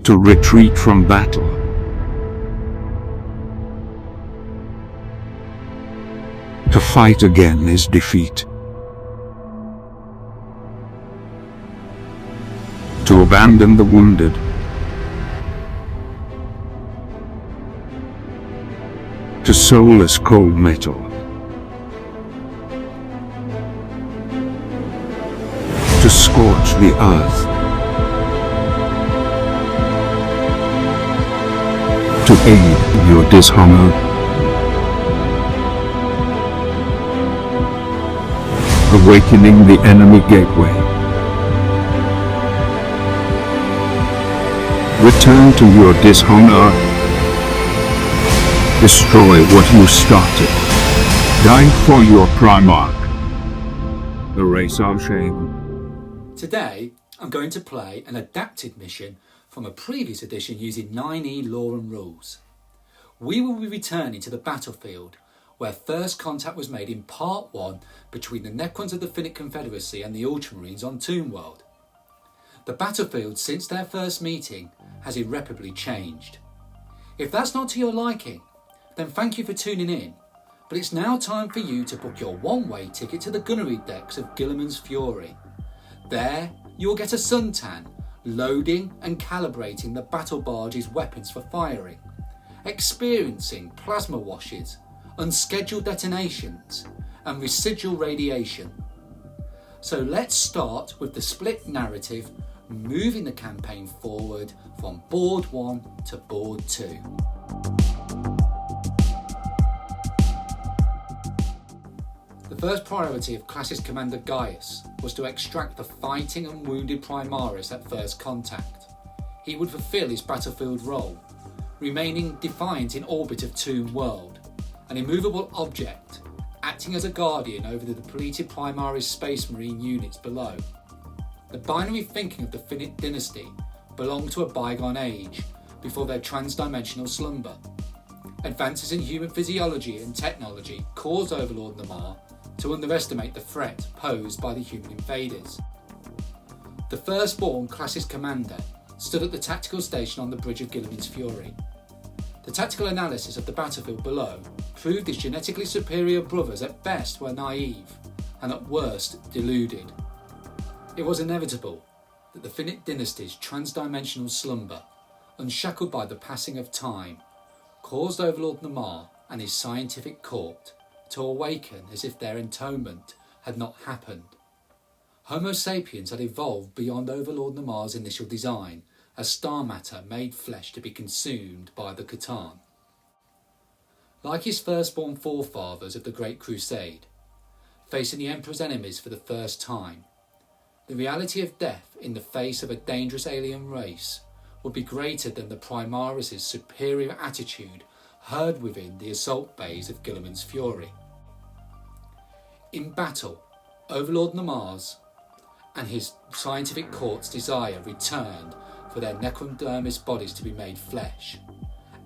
to retreat from battle. To fight again is defeat. To abandon the wounded. To soulless cold metal. To scorch the earth. To aid your dishonor. Awakening the enemy gateway. Return to your dishonor. Destroy what you started. Die for your Primarch. Erase our shame. Today, I'm going to play an adapted mission from a previous edition using 9e lore and rules. We will be returning to the battlefield where first contact was made in Part 1 between the Necrons of the Finnic Confederacy and the Ultramarines on Toonworld. The battlefield since their first meeting has irreparably changed. If that's not to your liking, then thank you for tuning in, but it's now time for you to book your one-way ticket to the gunnery decks of Guilliman's Fury. There, you will get a suntan, loading and calibrating the battle barge's weapons for firing, experiencing plasma washes, unscheduled detonations, and residual radiation. So let's start with the split narrative, moving the campaign forward from Board 1 to Board 2. The first priority of Classist Commander Gaius was to extract the fighting and wounded Primaris at first contact. He would fulfill his battlefield role, remaining defiant in orbit of Toonworld, an immovable object, acting as a guardian over the depleted Primaris Space Marine units below. The binary thinking of the Finnic dynasty belonged to a bygone age, before their transdimensional slumber. Advances in human physiology and technology caused Overlord Namar to underestimate the threat posed by the human invaders. The firstborn Classist Commander stood at the tactical station on the bridge of Guilliman's Fury. The tactical analysis of the battlefield below proved his genetically superior brothers at best were naive, and at worst deluded. It was inevitable that the Finnic dynasty's transdimensional slumber, unshackled by the passing of time, caused Overlord Namar and his scientific court to awaken as if their entombment had not happened. Homo sapiens had evolved beyond Overlord Namar's initial design as star matter made flesh to be consumed by the Catan. Like his firstborn forefathers of the Great Crusade, facing the Emperor's enemies for the first time, the reality of death in the face of a dangerous alien race would be greater than the Primaris' superior attitude heard within the assault bays of Guilliman's Fury. In battle, Overlord Namar's and his scientific court's desire returned for their necrodermis bodies to be made flesh,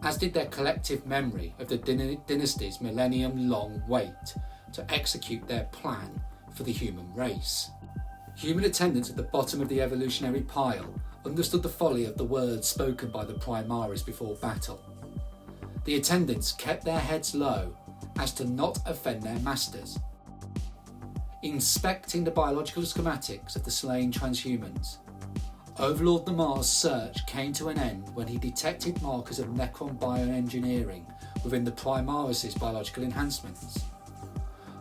as did their collective memory of the dynasty's millennium-long wait to execute their plan for the human race. Human attendants at the bottom of the evolutionary pile understood the folly of the words spoken by the Primaris before battle. The attendants kept their heads low as to not offend their masters. Inspecting the biological schematics of the slain transhumans, Overlord Namar's search came to an end when he detected markers of Necron bioengineering within the Primaris' biological enhancements.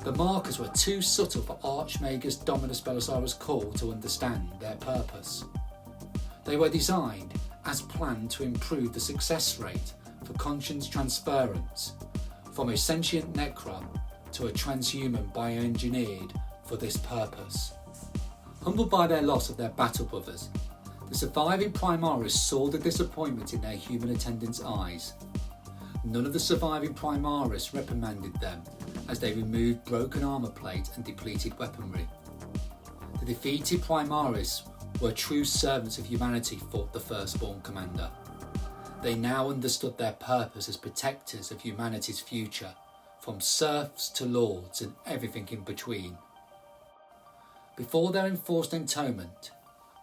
The markers were too subtle for Archmagus Dominus Belisarius Call to understand their purpose. They were designed as planned to improve the success rate for conscience transference from a sentient Necron to a transhuman bioengineered for this purpose. Humbled by their loss of their battle brothers, the surviving Primaris saw the disappointment in their human attendants' eyes. None of the surviving Primaris reprimanded them as they removed broken armour plate and depleted weaponry. The defeated Primaris were true servants of humanity, thought the firstborn commander. They now understood their purpose as protectors of humanity's future, from serfs to lords and everything in between. Before their enforced entombment,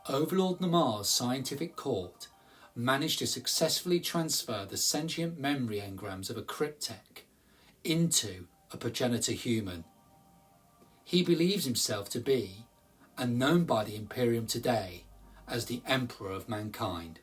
Overlord Namar's scientific court managed to successfully transfer the sentient memory engrams of a cryptek into a progenitor human. He believes himself to be, and known by the Imperium today, as the Emperor of Mankind.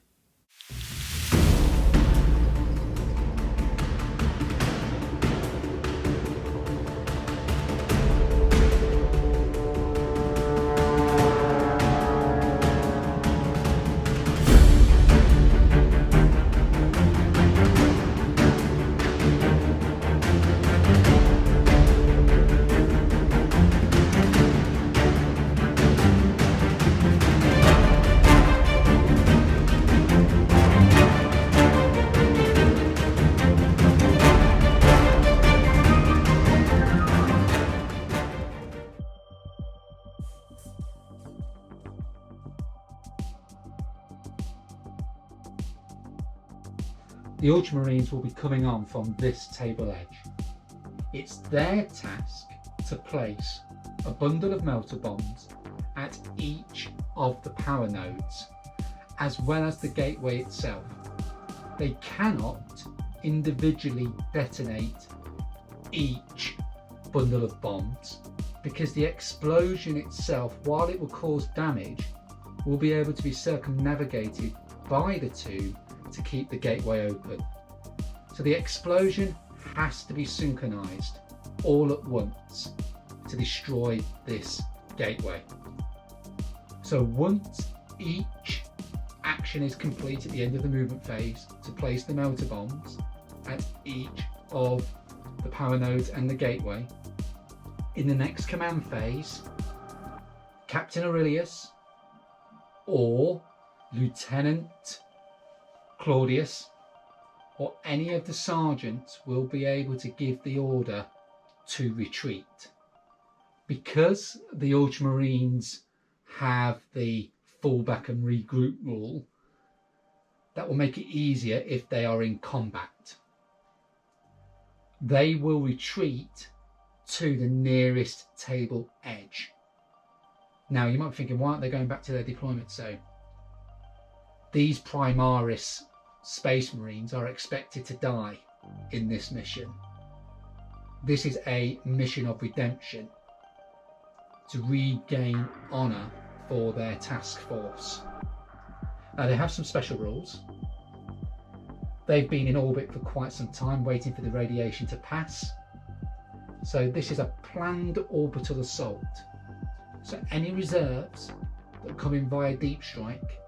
The Ultramarines will be coming on from this table edge. It's their task to place a bundle of melter bombs at each of the power nodes, as well as the gateway itself. They cannot individually detonate each bundle of bombs because the explosion itself, while it will cause damage, will be able to be circumnavigated by the two to keep the gateway open. So the explosion has to be synchronized all at once to destroy this gateway. So once each action is complete at the end of the movement phase to place the melter bombs at each of the power nodes and the gateway, in the next command phase, Captain Aurelius or Lieutenant Claudius or any of the sergeants will be able to give the order to retreat. Because the Ultramarines have the fall back and regroup rule, that will make it easier if they are in combat. They will retreat to the nearest table edge. Now you might be thinking, why aren't they going back to their deployment zone? These Primaris Space Marines are expected to die in this mission. This is a mission of redemption to regain honour for their task force. Now they have some special rules. They've been in orbit for quite some time waiting for the radiation to pass. So this is a planned orbital assault. So any reserves that come in via deep strike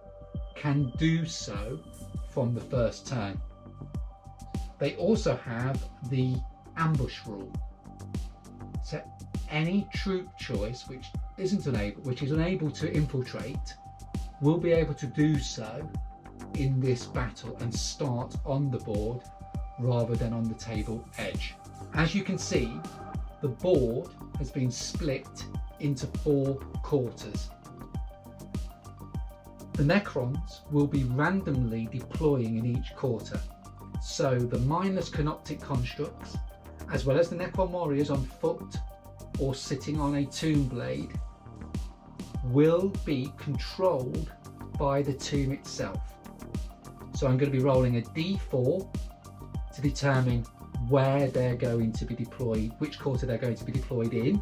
can do so from the first turn. They also have the ambush rule. So any troop choice which is unable to infiltrate will be able to do so in this battle and start on the board rather than on the table edge. As you can see, the board has been split into 4 quarters. The Necrons will be randomly deploying in each quarter, so the mindless canoptic constructs, as well as the Necron warriors on foot or sitting on a tomb blade, will be controlled by the tomb itself. So I'm going to be rolling a d4 to determine where they're going to be deployed, which quarter they're going to be deployed in,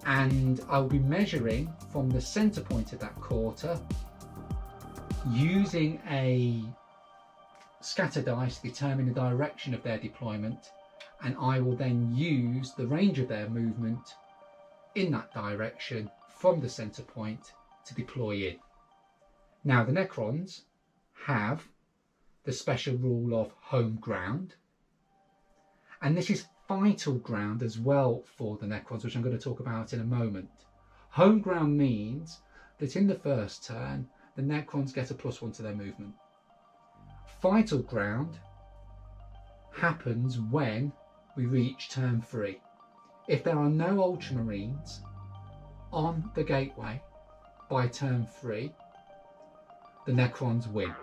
and I'll be measuring from the center point of that quarter using a scatter dice to determine the direction of their deployment, and I will then use the range of their movement in that direction from the center point to deploy in. Now the Necrons have the special rule of home ground, and this is vital ground as well for the Necrons, which I'm going to talk about in a moment. Home ground means that in the first turn the Necrons get a +1 to their movement. Vital ground happens when we reach turn 3. If there are no Ultramarines on the gateway by turn 3, the Necrons win.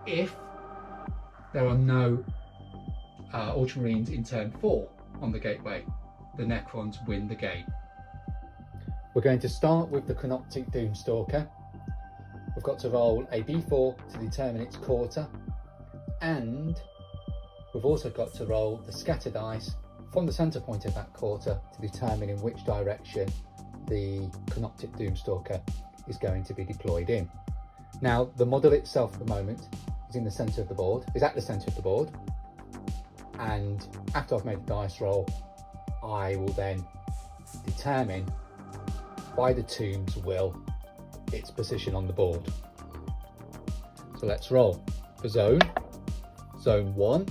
If there are no Ultramarines in turn 4 on the gateway, the Necrons win the game. We're going to start with the Canoptic Doomstalker. we've got to roll a d4 to determine its quarter, and we've also got to roll the scatter dice from the centre point of that quarter to determine in which direction the Canoptic Doomstalker is going to be deployed in. Now, the model itself at the moment is in the centre of the board, and after I've made the dice roll, I will then determine by the tomb's will its position on the board. So let's roll for zone 1,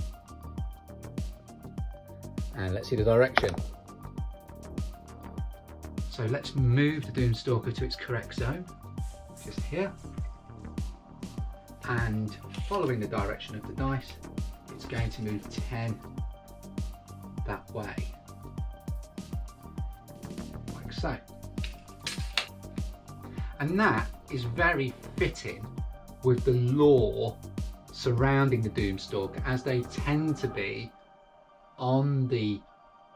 and let's see the direction. So let's move the Doomstalker to its correct zone, just here, and following the direction of the dice, it's going to move 10 that way, like so. And that is very fitting with the lore surrounding the Doomstalker, as they tend to be on the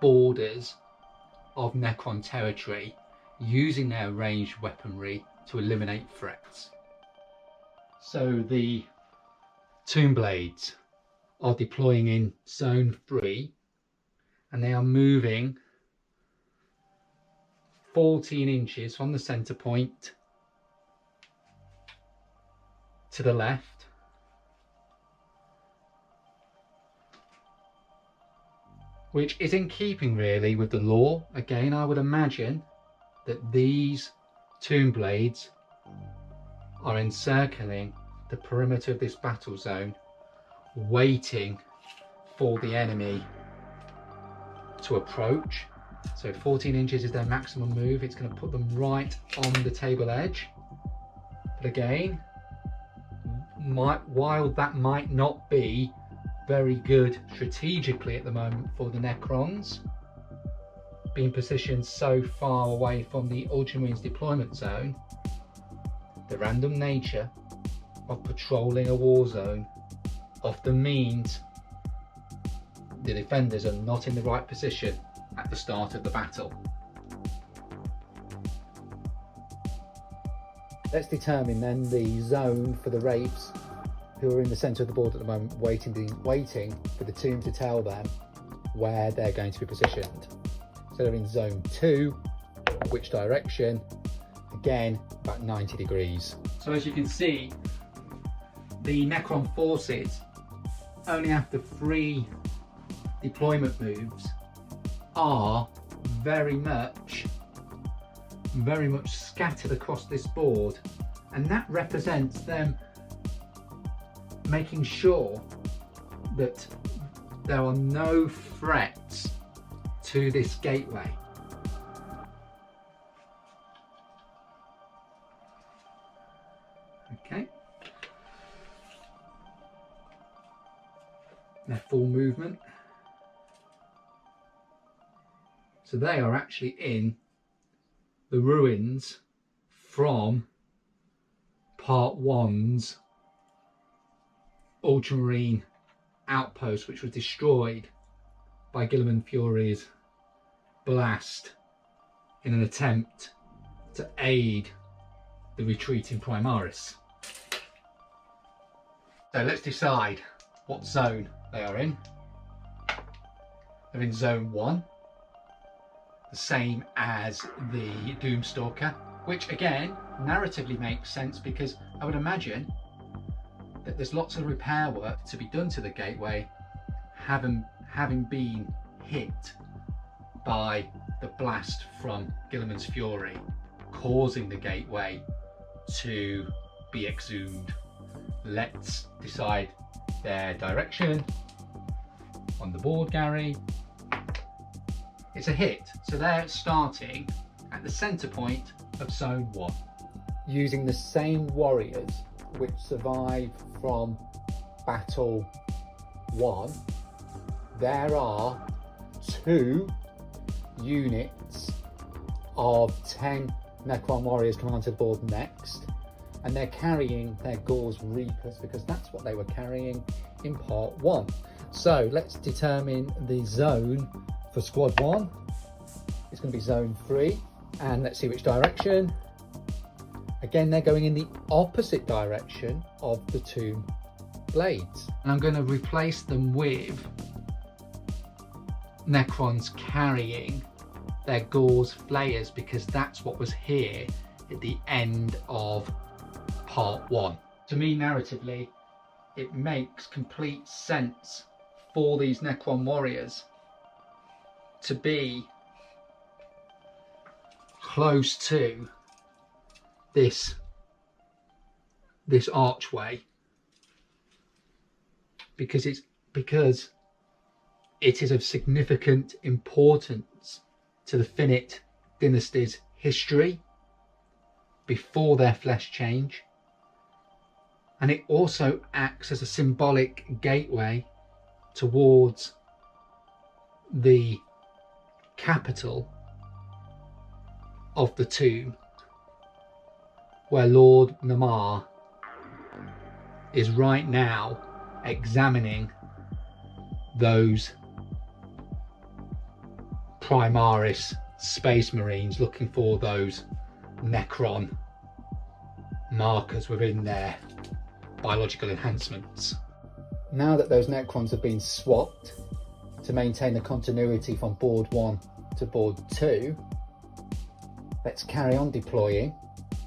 borders of Necron territory, using their ranged weaponry to eliminate threats. So the Tomb Blades are deploying in zone 3, and they are moving 14 inches from the centre point to the left, which is in keeping really with the lore. Again, I would imagine that these Tomb Blades are encircling the perimeter of this battle zone, waiting for the enemy to approach. So 14 inches is their maximum move. It's going to put them right on the table edge. But again, while that might not be very good strategically at the moment for the Necrons, being positioned so far away from the Ultramarines deployment zone, the random nature of patrolling a war zone often means the defenders are not in the right position at the start of the battle. Let's determine then the zone for the Wraiths, who are in the centre of the board at the moment, waiting for the tomb to tell them where they're going to be positioned. So they're in zone 2, which direction? Again, about 90 degrees. So as you can see, the Necron forces, only after 3 deployment moves, are very much scattered across this board, and that represents them making sure that there are no threats to this gateway. Okay, their full movement. So they are actually in the ruins from Part 1's Ultramarine outpost, which was destroyed by Guilliman Fury's blast in an attempt to aid the retreating Primaris. So let's decide what zone they are in. They're in zone 1, the same as the Doomstalker, which again narratively makes sense, because I would imagine that there's lots of repair work to be done to the gateway, having been hit by the blast from Guilliman's Fury, causing the gateway to be exhumed. Let's decide their direction on the board, Gary. It's a hit, so they're starting at the centre point of zone 1, using the same warriors which survived from battle 1. There are 2 units of 10 Necron warriors coming onto the board next, and they're carrying their Gor's Reapers, because that's what they were carrying in part 1. So let's determine the zone for squad 1. It's going to be zone 3, and let's see which direction. Again, they're going in the opposite direction of the tomb blades. And I'm going to replace them with Necrons carrying their Gauze flayers, because that's what was here at the end of part 1. To me, narratively, it makes complete sense for these Necron warriors to be close to this archway, because it is of significant importance to the Finite dynasty's history before their flesh change, and it also acts as a symbolic gateway towards the capital of the tomb, where Lord Namar is right now examining those Primaris Space Marines, looking for those Necron markers within their biological enhancements. Now that those Necrons have been swapped to maintain the continuity from board 1 to board 2, let's carry on deploying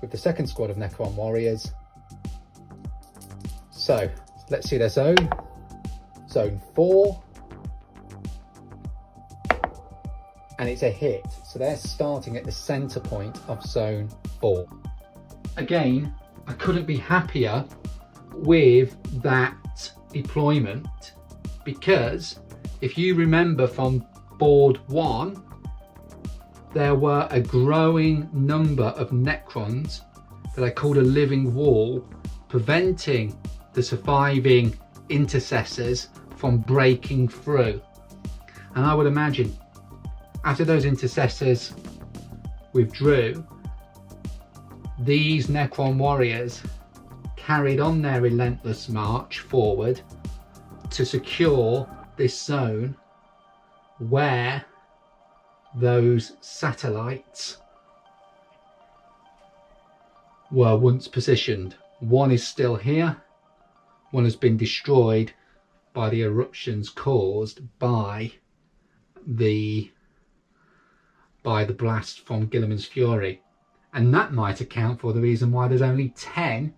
with the second squad of Necron warriors. So let's see their zone. Zone 4. And it's a hit. So they're starting at the center point of zone 4. Again, I couldn't be happier with that deployment, because if you remember from board 1, there were a growing number of Necrons that I called a living wall, preventing the surviving intercessors from breaking through. And I would imagine after those intercessors withdrew, these Necron warriors carried on their relentless march forward to secure this zone where those satellites were once positioned. One is still here, one has been destroyed by the eruptions caused by the blast from Guilliman's Fury, and that might account for the reason why there's only 10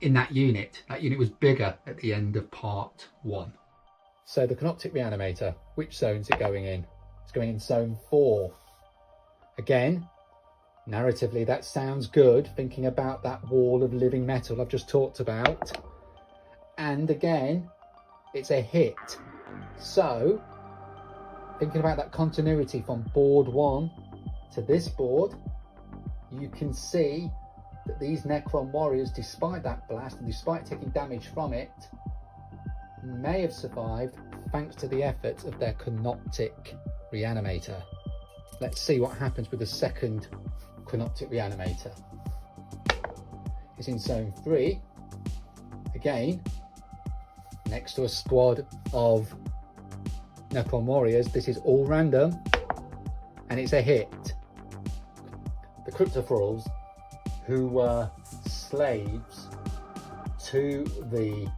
in that unit. That unit was bigger at the end of part 1. So the Canoptic Reanimator, which zone is it going in? It's going in zone 4. Again, narratively that sounds good, thinking about that wall of living metal I've just talked about. And again, it's a hit. So thinking about that continuity from board 1 to this board, you can see that these Necron warriors, despite that blast and despite taking damage from it, may have survived thanks to the efforts of their Canoptic Reanimator. Let's see what happens with the second Canoptic Reanimator. It's in zone 3. Again, next to a squad of Necron warriors. This is all random, and it's a hit. The Cryptophorals, who were slaves to the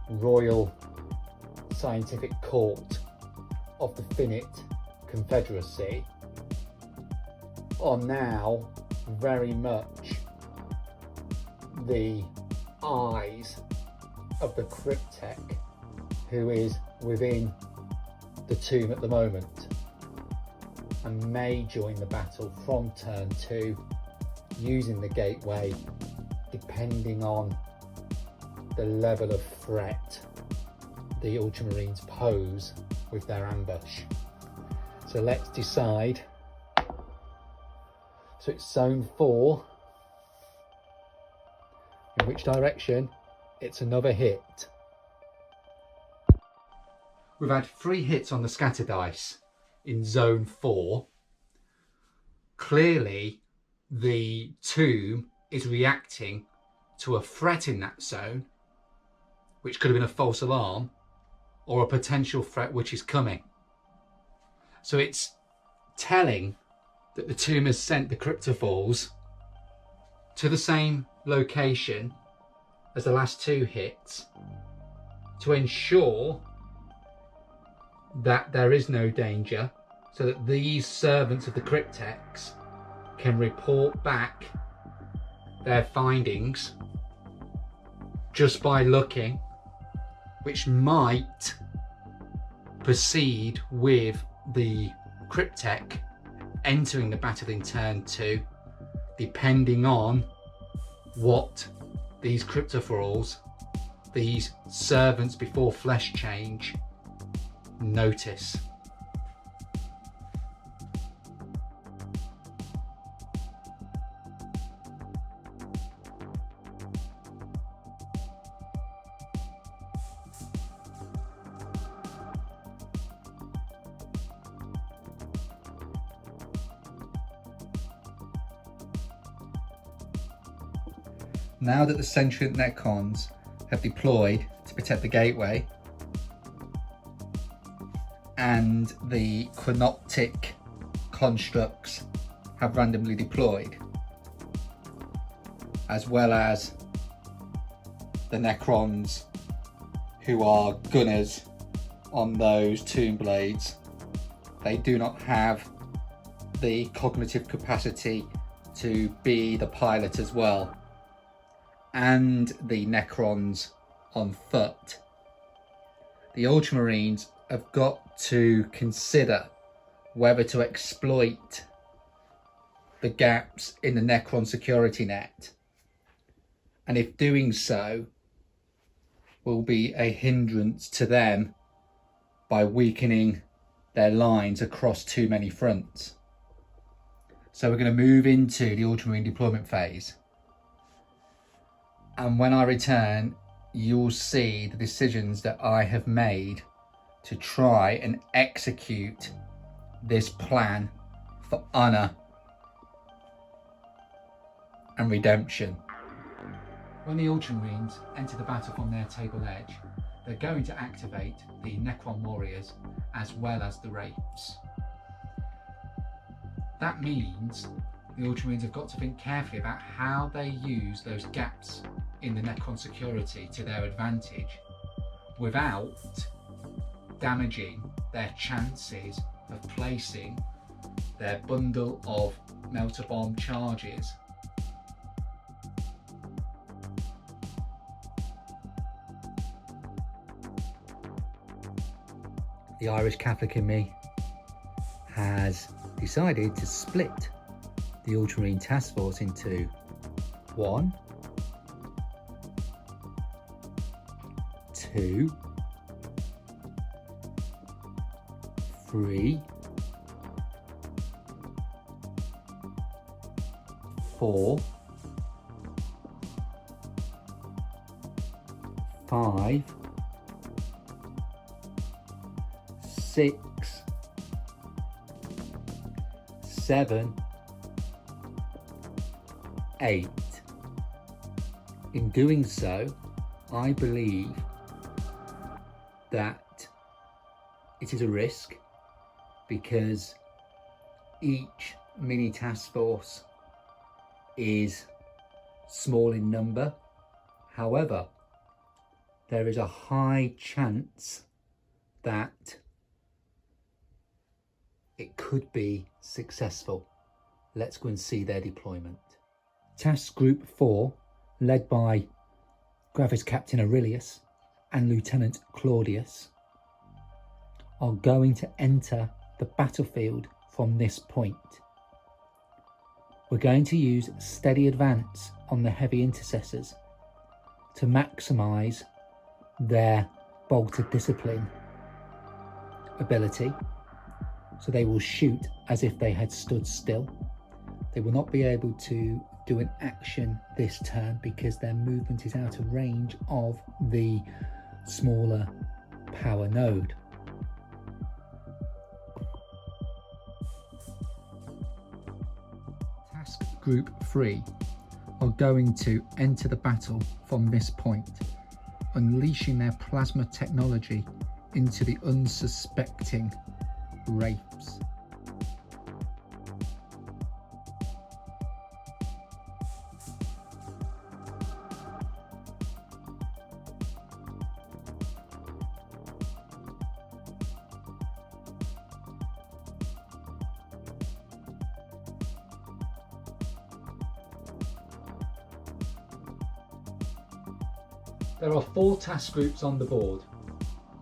Royal Scientific Court of the Finite Confederacy, are now very much the eyes of the Cryptek, who is within the tomb at the moment, and may join the battle from turn 2 using the gateway, depending on the level of threat the Ultramarines pose with their ambush. So let's decide. So it's zone 4. In which direction? It's another hit. We've had 3 hits on the scatter dice in zone 4. Clearly the tomb is reacting to a threat in that zone, which could have been a false alarm or a potential threat which is coming. So it's telling that the tomb has sent the Cryptophorals to the same location as the last 2 hits to ensure that there is no danger, so that these servants of the Cryptex can report back their findings just by looking, which might proceed with the Cryptek entering the battle in turn 2, depending on what these cryptophorals, these servants before flesh change, notice. Now that the sentient Necrons have deployed to protect the gateway and the chronoptic constructs have randomly deployed, as well as the Necrons who are gunners on those tomb blades, they do not have the cognitive capacity to be the pilot as well. And the Necrons on foot. The Ultramarines have got to consider whether to exploit the gaps in the Necron security net, and if doing so will be a hindrance to them by weakening their lines across too many fronts. So we're going to move into the Ultramarine deployment phase. And when I return, you'll see the decisions that I have made to try and execute this plan for honour and redemption. When the Ultramarines enter the battle from their table edge, they're going to activate the Necron warriors as well as the Wraiths. That means the Ultramarines have got to think carefully about how they use those gaps in the Necron security to their advantage without damaging their chances of placing their bundle of melter bomb charges. The Irish Catholic in me has decided to split the Ultramarine task force into 1, 2, 3, 4, 5, 6, 7, 8. In doing so, I believe that it is a risk because each mini task force is small in number. However, there is a high chance that it could be successful. Let's go and see their deployment. Task Group 4, led by Gravis Captain Aurelius and Lieutenant Claudius, are going to enter the battlefield from this point. We're going to use steady advance on the heavy intercessors to maximise their bolt of discipline ability, so they will shoot as if they had stood still. They will not be able to do an action this turn because their movement is out of range of the smaller power node. Task Group 3 are going to enter the battle from this point, unleashing their plasma technology into the unsuspecting Wraiths. There are 4 task groups on the board,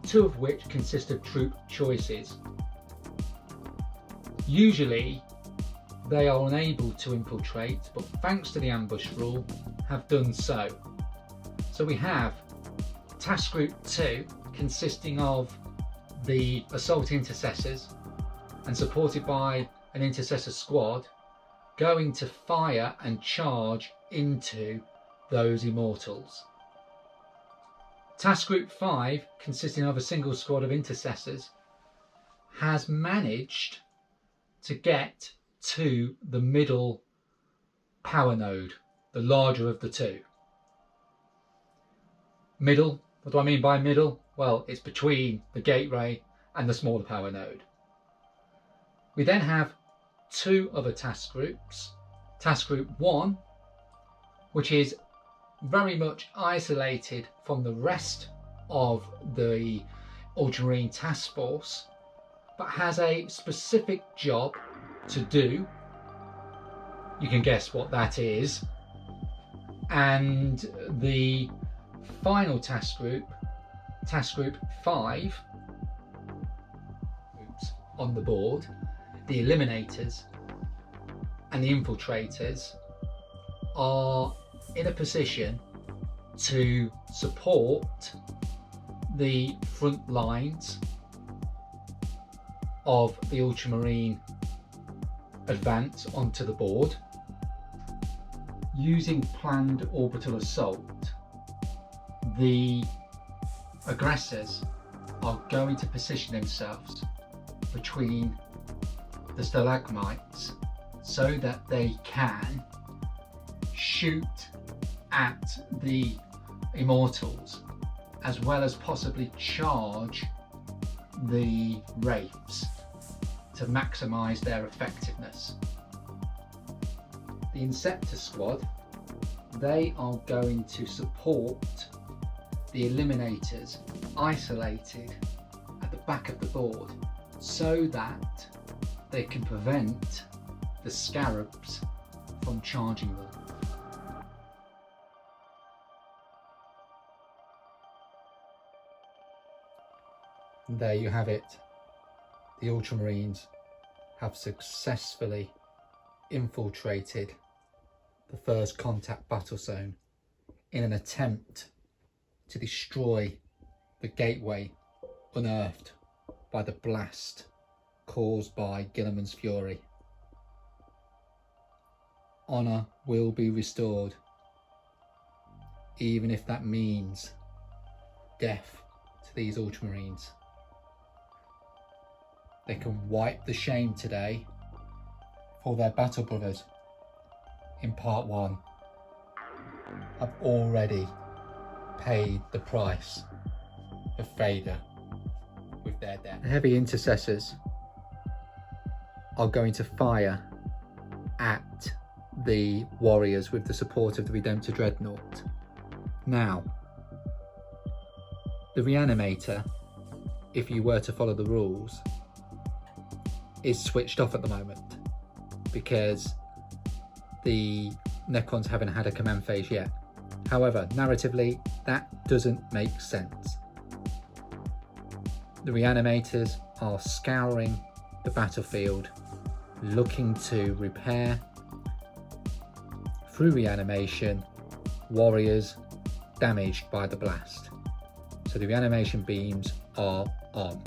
2 of which consist of troop choices. Usually they are unable to infiltrate, but thanks to the ambush rule have done so. So we have task group 2 consisting of the assault intercessors and supported by an intercessor squad going to fire and charge into those immortals. Task group 5, consisting of a single squad of intercessors, has managed to get to the middle power node, the larger of the 2. Middle, what do I mean by middle? Well, it's between the gateway and the smaller power node. We then have 2 other task groups. Task group 1, which is very much isolated from the rest of the Ultramarine task force, but has a specific job to do. You can guess what that is. And the final task group 5, on the board, the Eliminators and the Infiltrators, are in a position to support the front lines of the Ultramarine advance onto the board. Using planned orbital assault, the aggressors are going to position themselves between the stalagmites so that they can shoot at the immortals, as well as possibly charge the wraiths to maximise their effectiveness. The Inceptor squad, they are going to support the Eliminators isolated at the back of the board so that they can prevent the Scarabs from charging them. And there you have it. The Ultramarines have successfully infiltrated the first contact battle zone in an attempt to destroy the gateway unearthed by the blast caused by Guilliman's fury. Honour will be restored, even if that means death to these Ultramarines. They can wipe the shame today, for their battle brothers in part 1 have already paid the price of failure with their death. The heavy intercessors are going to fire at the warriors with the support of the Redemptor Dreadnought. Now, the Reanimator, if you were to follow the rules, is switched off at the moment because the Necrons haven't had a command phase yet. However, narratively, that doesn't make sense. The Reanimators are scouring the battlefield, looking to repair, through reanimation, warriors damaged by the blast. So the reanimation beams are on.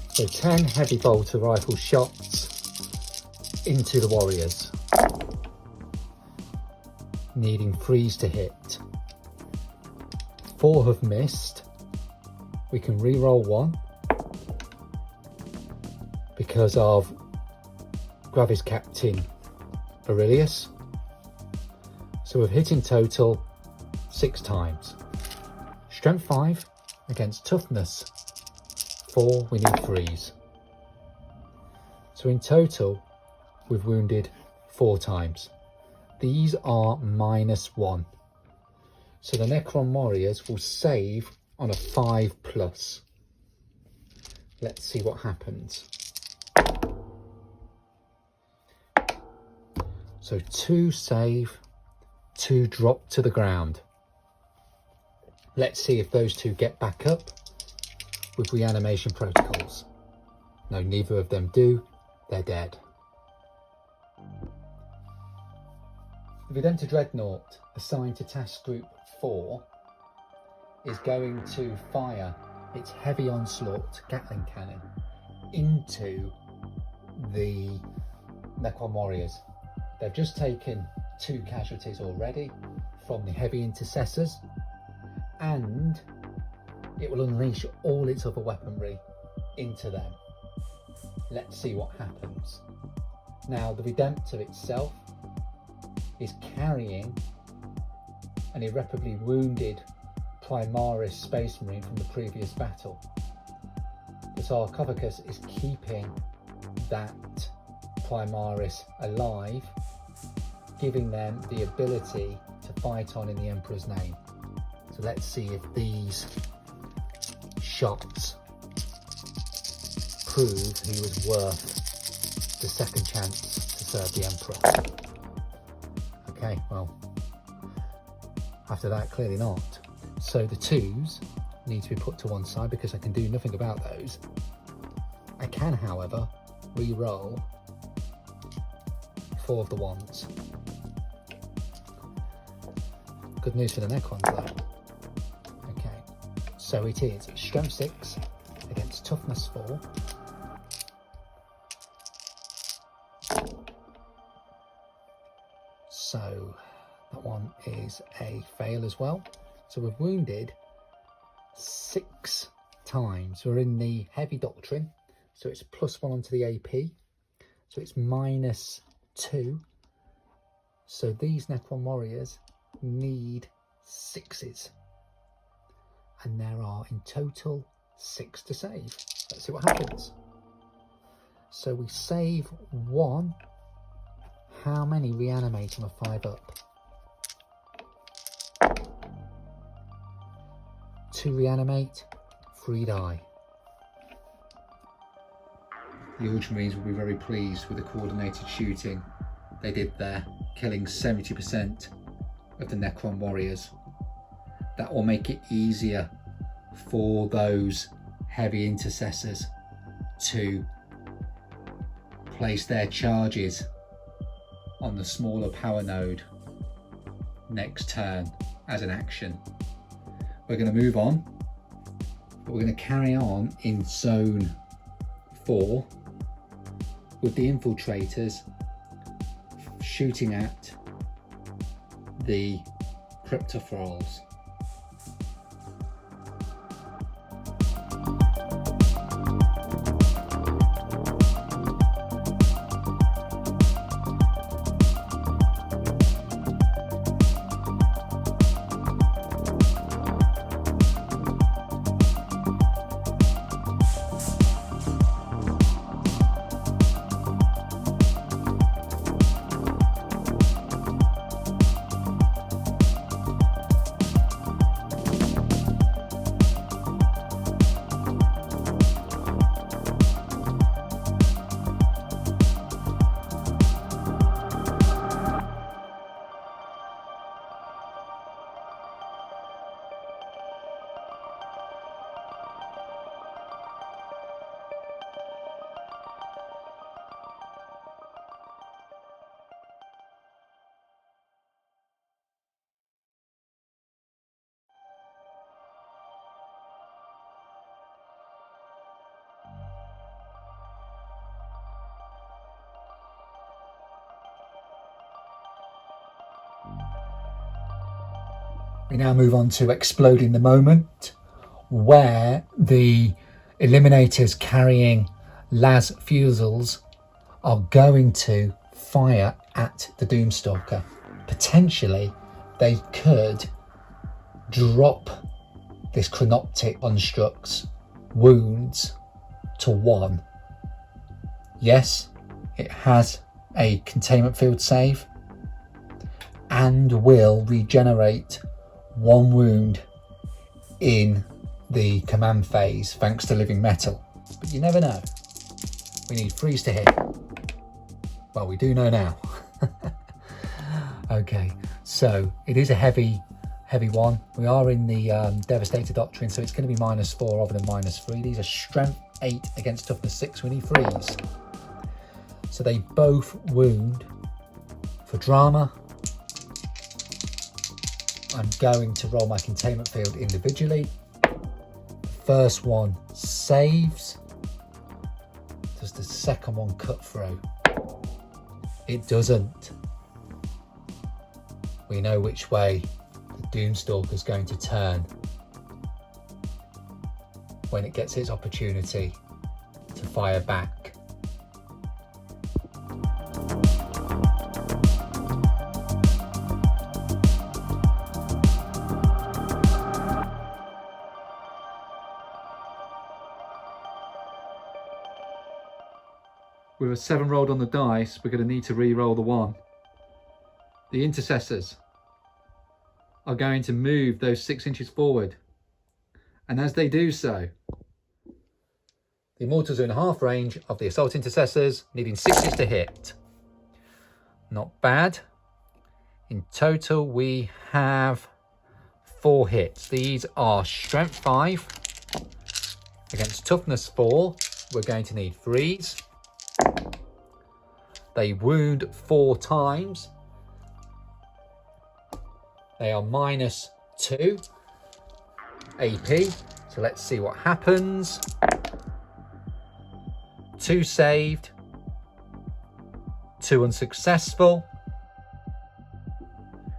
So 10 heavy bolter rifle shots into the warriors, needing 3s to hit. 4 have missed. We can re-roll 1 because of Gravis Captain Aurelius. So we've hit in total 6 times. Strength 5 against toughness 4, we need 3s. So in total, we've wounded 4 times. These are -1. So the Necron warriors will save on a 5+. Let's see what happens. So 2 save, 2 drop to the ground. Let's see if those two get back up with reanimation protocols. No, neither of them do. They're dead. The Redemptor Dreadnought, assigned to Task Group 4, is going to fire its heavy onslaught Gatling cannon into the Necron warriors. They've just taken 2 casualties already from the heavy intercessors, and it will unleash all its other weaponry into them. Let's see what happens. Now, the Redemptor itself is carrying an irreparably wounded Primaris Space Marine from the previous battle. The sarcophagus is keeping that Primaris alive, giving them the ability to fight on in the Emperor's name. So let's see if these shots prove he was worth the second chance to serve the Emperor. Okay, well, after that, clearly not. So the 2s need to be put to one side because I can do nothing about those. I can, however, re-roll 4 of the 1s. Good news for the Necrons though. Okay, so it is Strength 6 against Toughness 4. So that one is a fail as well. So we've wounded 6 times. We're in the heavy doctrine, so it's +1 onto the AP. So it's -2. So these Necron warriors need 6s. And there are in total 6 to save. Let's see what happens. So we save 1. How many reanimate on a 5 up? 2 reanimate, 3 die. The Ultramarines will be very pleased with the coordinated shooting they did there, killing 70% of the Necron warriors. That will make it easier for those heavy intercessors to place their charges on the smaller power node next turn as an action. We're going to move on, but we're going to carry on in zone 4 with the infiltrators shooting at the cryptophiles. We now move on to Exploding the Moment, where the Eliminators carrying las fusils are going to fire at the Doomstalker. Potentially, they could drop this Chronoptic construct's wounds to 1. Yes, it has a containment field save and will regenerate 1 wound in the command phase thanks to living metal, but you never know. We need freeze to hit. Well, we do know now. Okay, so it is a heavy heavy one. We are in the Devastator Doctrine, so it's going to be -4 rather than -3. These are strength 8 against toughness 6. We need 3s. So they both wound. For drama, I'm going to roll my containment field individually. First one saves. Does the second one cut through? It doesn't. We know which way the Doomstalker is going to turn when it gets its opportunity to fire back. With a 7 rolled on the dice, we're going to need to re-roll the 1. The intercessors are going to move those 6 inches forward. And as they do so, the Immortals are in half range of the assault intercessors, needing 6s to hit. Not bad. In total, we have 4 hits. These are strength 5 against toughness 4. We're going to need 3s. They wound 4 times. They are -2 AP. So let's see what happens. 2 saved. 2 unsuccessful.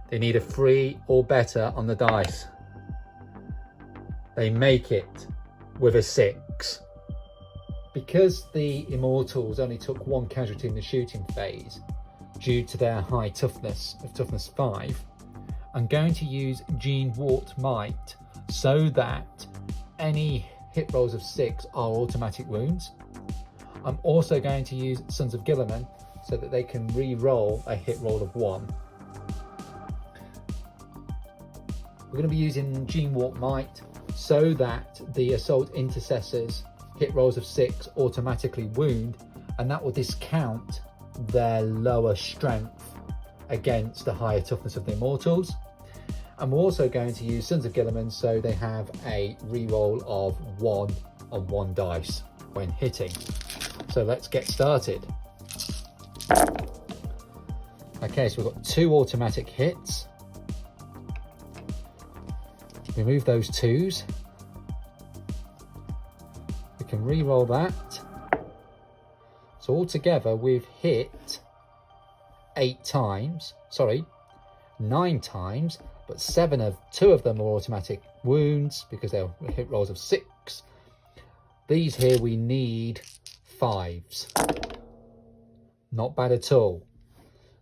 They need a 3 or better on the dice. They make it with a 6. Because the Immortals only took 1 casualty in the shooting phase, due to their high toughness of toughness 5, I'm going to use Gene Wart Might so that any hit rolls of 6 are automatic wounds. I'm also going to use Sons of Gilliman so that they can re-roll a hit roll of 1. We're going to be using Gene Wart Might so that the assault intercessors hit rolls of 6 automatically wound, and that will discount their lower strength against the higher toughness of the Immortals. And we're also going to use Sons of Gilliman so they have a reroll of 1 on 1 dice when hitting. So let's get started. Okay, so we've got 2 automatic hits. Remove those 2s. Can re-roll that. So altogether we've hit 8 times, sorry, 9 times, but 2 of them are automatic wounds because they're hit rolls of 6. These here we need 5s. Not bad at all.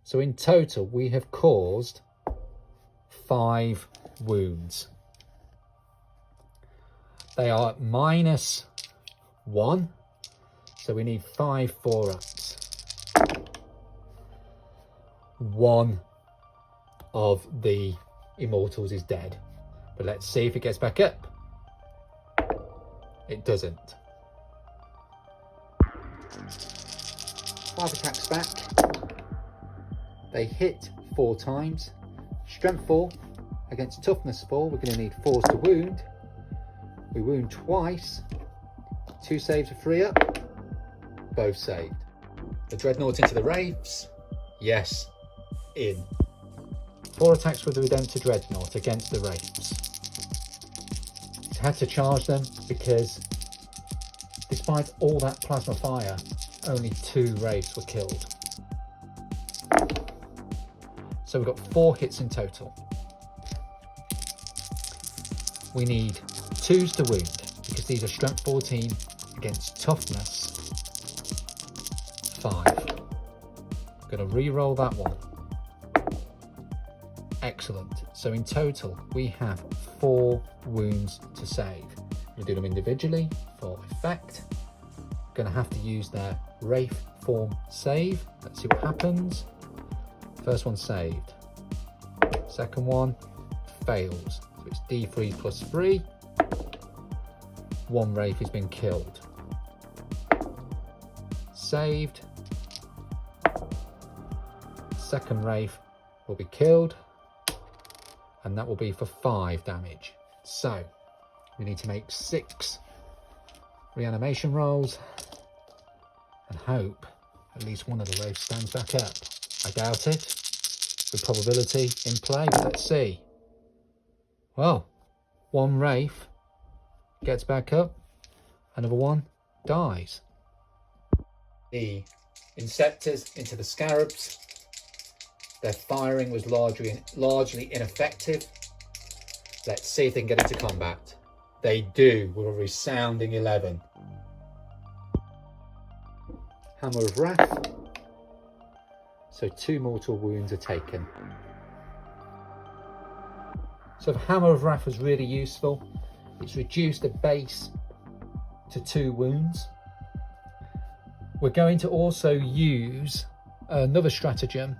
So in total we have caused 5 wounds. They are -1, so we need 5 4-ups. 1 of the Immortals is dead, but let's see if it gets back up. It doesn't. 5 attacks back. They hit 4 times. Strength 4 against toughness 4. We're going to need 4s to wound. We wound twice. 2 saves, a 3-up, both saved. The Dreadnought into the Wraiths, yes, in. 4 attacks with the Redemptor Dreadnought against the Wraiths. It had to charge them because despite all that plasma fire, only 2 Wraiths were killed. So we've got 4 hits in total. We need 2s to wound because these are strength 14 against toughness 5. I'm going to re-roll that one. Excellent. So in total we have 4 wounds to save. We'll do them individually for effect. Going to have to use their Wraith form save. Let's see what happens. First one saved. Second one fails. So it's D3 plus 3. 1 Wraith has been killed. Saved. Second Wraith will be killed. and that will be for 5 damage. So we need to make 6 reanimation rolls and hope at least one of the wraiths stands back up. I doubt it, with probability in play, but let's see. Well, one wraith gets back up, another one dies. The Inceptors into the Scarabs. Their firing was largely ineffective. Let's see if they can get into combat. They do, with a resounding 11. Hammer of Wrath. So 2 mortal wounds are taken. So the Hammer of Wrath was really useful. It's reduced the base to 2 wounds. We're going to also use another stratagem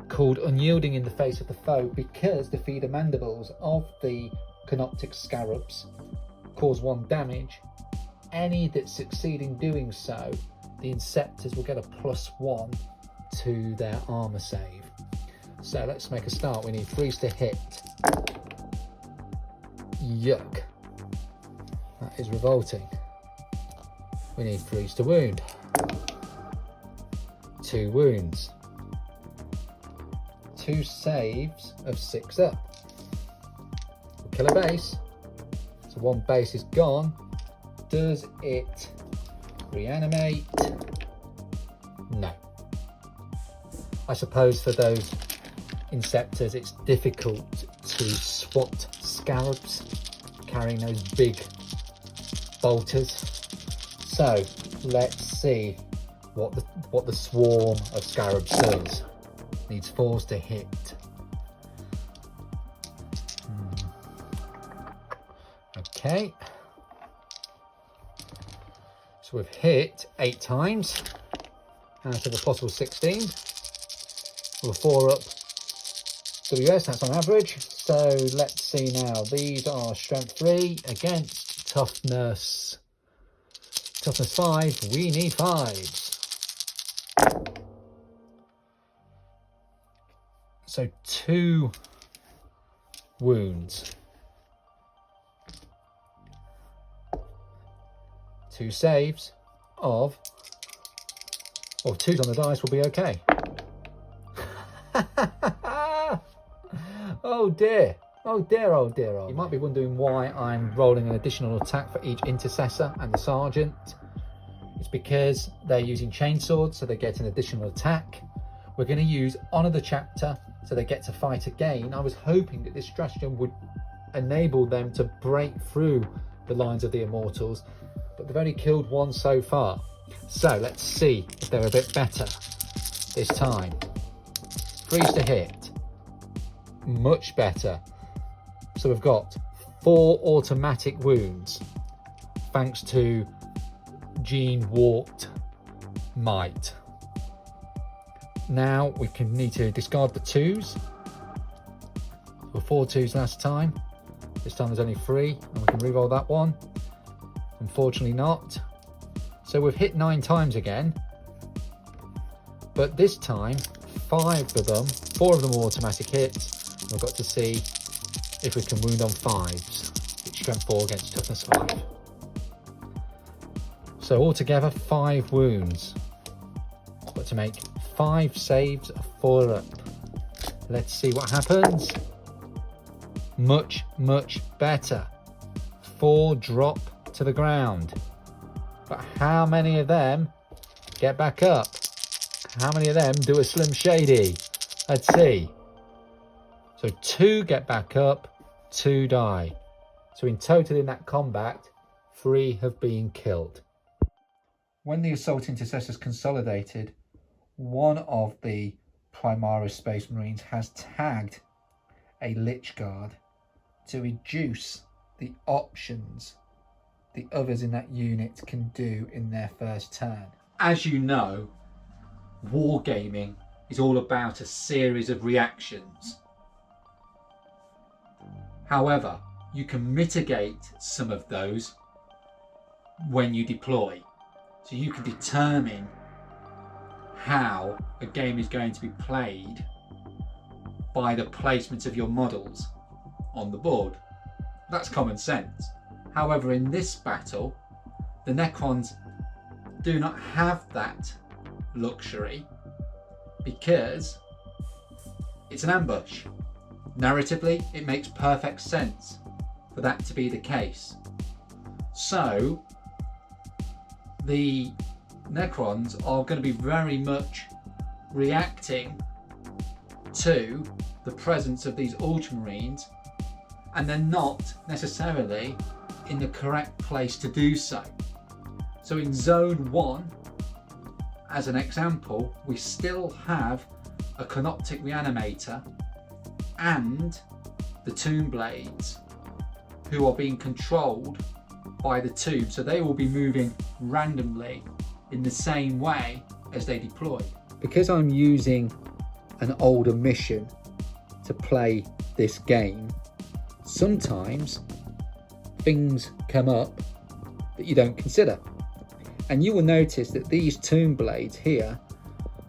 called Unyielding in the Face of the Foe, because the feeder mandibles of the Canoptic Scarabs cause 1 damage. Any that succeed in doing so, the Inceptors will get a +1 to their armor save. So let's make a start. We need 3s to hit. Yuck. That is revolting. We need 3s to wound. 2 wounds. 2 saves of 6 up. We'll kill a base. So 1 base is gone. Does it reanimate? No. I suppose for those Inceptors it's difficult to swat Scarabs carrying those big bolters. So let's see what the swarm of Scarabs does. Needs 4s to hit. Okay. So we've hit 8 times out of a possible 16. We're 4 up WS, that's on average. So let's see now. These are strength 3 against toughness 5. We need 5s. So 2 wounds. 2 saves of, or 2s on the dice will be okay. Oh dear. Oh dear, oh dear, oh dear. You might be wondering why I'm rolling an additional attack for each intercessor and the sergeant. It's because they're using chainswords, so they get an additional attack. We're going to use Honour the Chapter, so they get to fight again. I was hoping that this stratagem would enable them to break through the lines of the Immortals, but they've only killed 1 so far. So let's see if they're a bit better this time. 3s to hit. Much better. So we've got 4 automatic wounds, thanks to Gene Warped Might. Now we need to discard the 2s. There were 4 2s last time. This time there's only 3, and we can reroll that one. Unfortunately not. So we've hit 9 times again, but this time 5 of them, 4 of them are automatic hits. And we've got to see if we can wound on 5s. It's strength 4 against toughness 5. So altogether 5 wounds. Got to make 5 saves of 4 up. Let's see what happens. Much, much better. 4 drop to the ground. But how many of them get back up? How many of them do a Slim Shady? Let's see. So 2 get back up, 2 die. So in total in that combat, 3 have been killed. When the Assault Intercessors consolidated, one of the Primaris Space Marines has tagged a Lich Guard to reduce the options the others in that unit can do in their first turn. As you know, wargaming is all about a series of reactions. However, you can mitigate some of those when you deploy. So you can determine how a game is going to be played by the placement of your models. on the board. That's common sense. However, in this battle, the Necrons do not have that luxury because it's an ambush. Narratively, it makes perfect sense for that to be the case. So the Necrons are going to be very much reacting to the presence of these Ultramarines, and they're not necessarily in the correct place to do so. So in Zone 1, as an example, we still have a Canoptic Reanimator and the Tomb Blades who are being controlled by the Tomb, so they will be moving randomly in the same way as they deploy. Because I'm using an older mission to play this game, sometimes things come up that you don't consider. And you will notice that these Tomb Blades here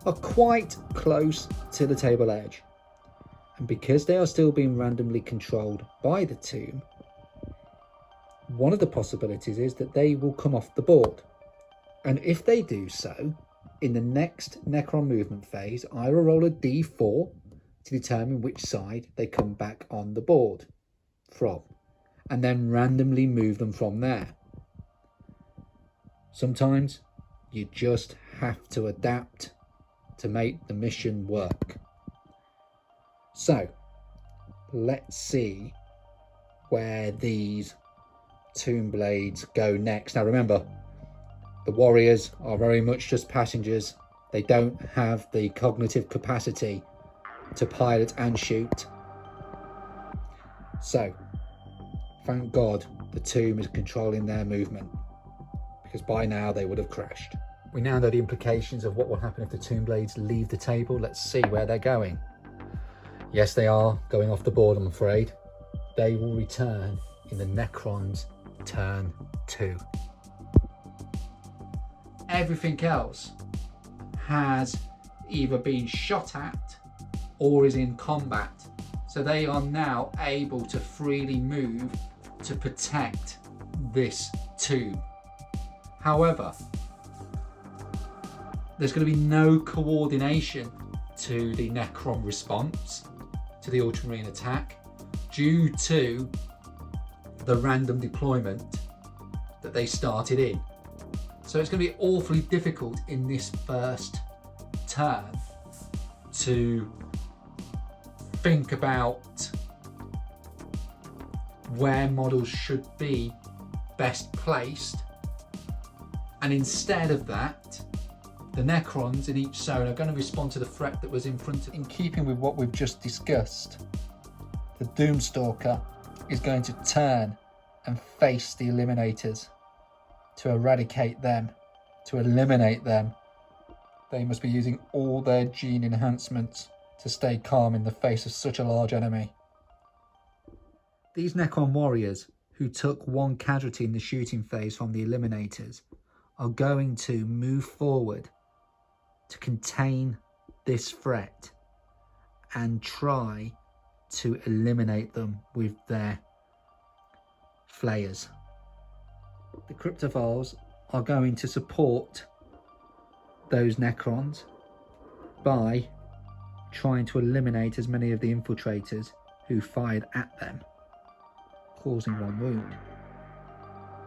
are quite close to the table edge. And because they are still being randomly controlled by the Tomb, one of the possibilities is that they will come off the board. And if they do so, in the next Necron movement phase, I will roll a d4 to determine which side they come back on the board from, and then randomly move them from there. Sometimes you just have to adapt to make the mission work. So let's see where these Tomb Blades go next. Now remember, the warriors are very much just passengers. They don't have the cognitive capacity to pilot and shoot. So thank God the Tomb is controlling their movement, because by now they would have crashed. We now know the implications of what will happen if the Tomb Blades leave the table. Let's see where they're going. Yes, they are going off the board, I'm afraid. They will return in the Necrons' turn 2. Everything else has either been shot at or is in combat. So they are now able to freely move to protect this tomb. However, there's going to be no coordination to the Necron response to the Ultramarine attack due to the random deployment that they started in. So it's going to be awfully difficult in this first turn to think about where models should be best placed, and instead of that, the Necrons in each zone are going to respond to the threat that was in front of them. In keeping with what we've just discussed, the Doomstalker is going to turn and face the Eliminators. To eradicate them, to eliminate them, they must be using all their gene enhancements to stay calm in the face of such a large enemy. These Necron warriors, who took one casualty in the shooting phase from the Eliminators, are going to move forward to contain this threat and try to eliminate them with their flayers. The Cryptophiles are going to support those Necrons by trying to eliminate as many of the infiltrators who fired at them, causing one wound,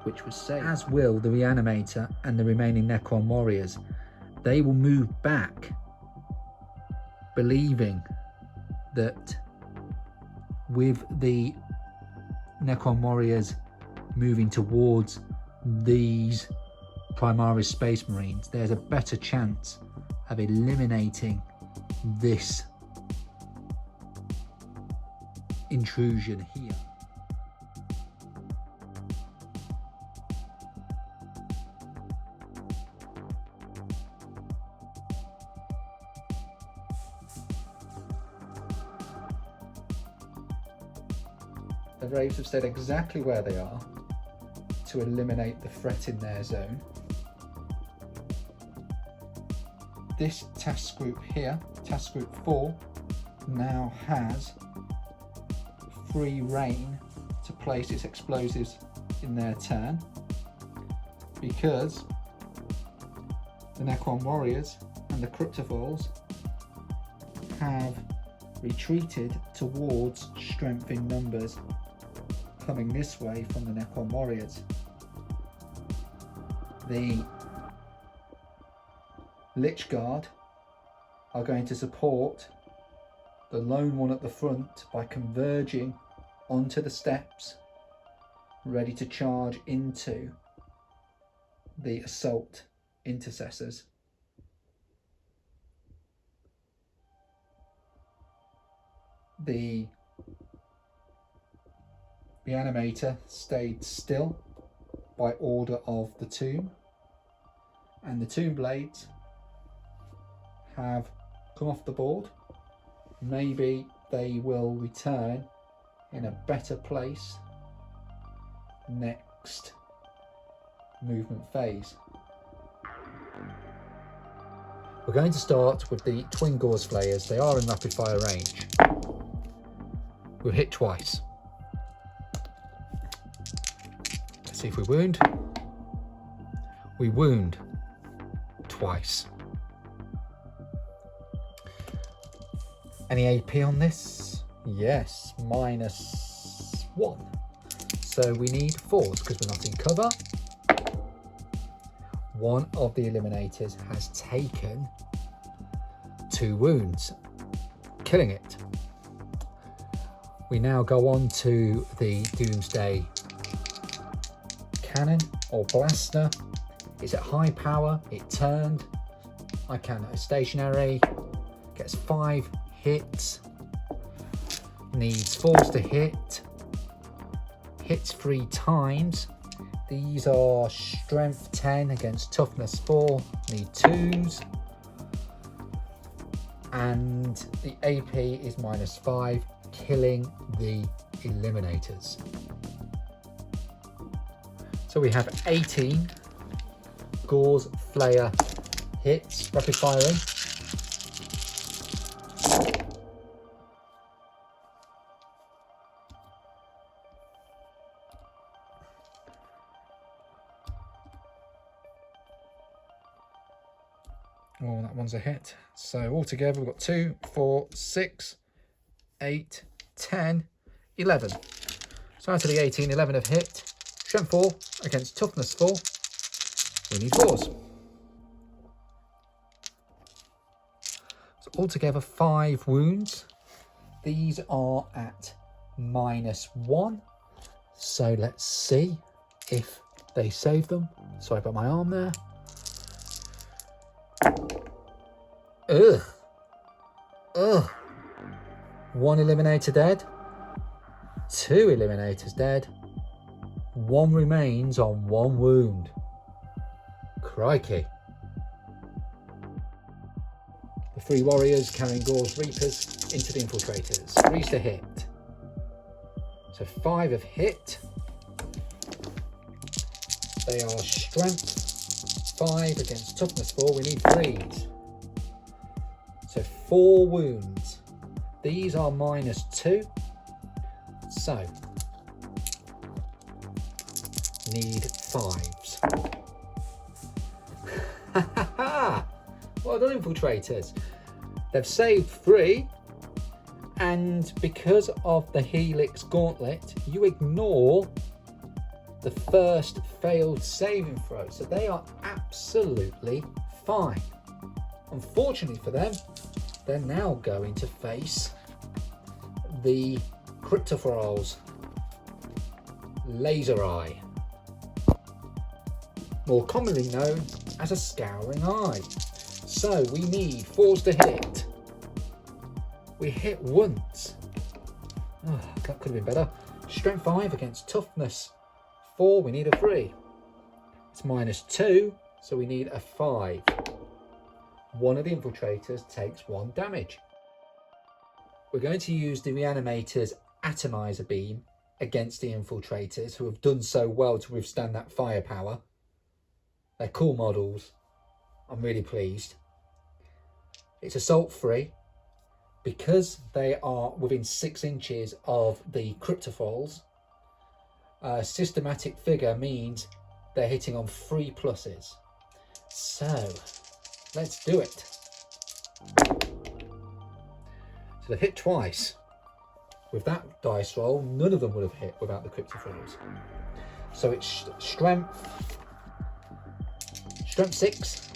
which was saved. As will the Reanimator and the remaining Necron warriors. They will move back, believing that with the Necron warriors moving towards these Primaris Space Marines, there's a better chance of eliminating this intrusion here. The Wraiths have stayed exactly where they are to eliminate the threat in their zone. This task group here, task group 4, now has free reign to place its explosives in their turn, because the Necron warriors and the cryptophores have retreated towards strength in numbers, coming this way from the Necron warriors. The Lich Guard are going to support the lone one at the front by converging onto the steps, ready to charge into the assault intercessors. The reanimator stayed still by order of the tomb, and the tomb blades have come off the board. Maybe they will return in a better place next movement phase. We're going to start with the twin Gauze Flayers. They are in rapid fire range. We'll hit twice. Let's see if we wound. We wound twice. Any AP on this? Yes, -1. So we need 4s because we're not in cover. One of the eliminators has taken 2 wounds, killing it. We now go on to the Doomsday Cannon or Blaster. It's at high power, it turned. I can stationary, gets 5 hits, needs 4s to hit, hits 3 times. These are strength 10 against toughness 4, need 2s, and the AP is -5, killing the eliminators. So we have 18 Gauze Flayer hits, rapid firing. Oh, that one's a hit. So altogether we've got 2, 4, 6, 8, 10, 11. So out of the 18, 11 have hit. Strength 4 against toughness 4. We need 4s. So altogether 5 wounds. These are at -1. So let's see if they save them. Sorry about my arm there. Ugh. Ugh. 1 eliminator dead. 2 eliminators dead. 1 remains on 1 wound. Crikey. The 3 warriors carrying Gauze Reapers into the infiltrators. 3s to hit. So 5 have hit. They are strength 5 against toughness 4. We need 3s. So 4 wounds. These are -2. So need 5s. Well done, infiltrators. They've saved 3, and because of the Helix Gauntlet, you ignore the first failed saving throw, so they are absolutely fine. Unfortunately for them, they're now going to face the Cryptophoros Laser Eye, more commonly known as a Scouring Eye. So we need 4s to hit. We hit once. Oh, that could have been better. Strength 5 against toughness 4. We need a 3. It's -2, so we need a 5. One of the infiltrators takes 1 damage. We're going to use the Reanimator's Atomizer Beam against the infiltrators, who have done so well to withstand that firepower. They're cool models. I'm really pleased. It's assault free, because they are within 6 inches of the cryptophiles, a systematic figure means they're hitting on 3 pluses. So let's do it. So they hit twice. With that dice roll, none of them would have hit without the cryptophiles. So it's strength 6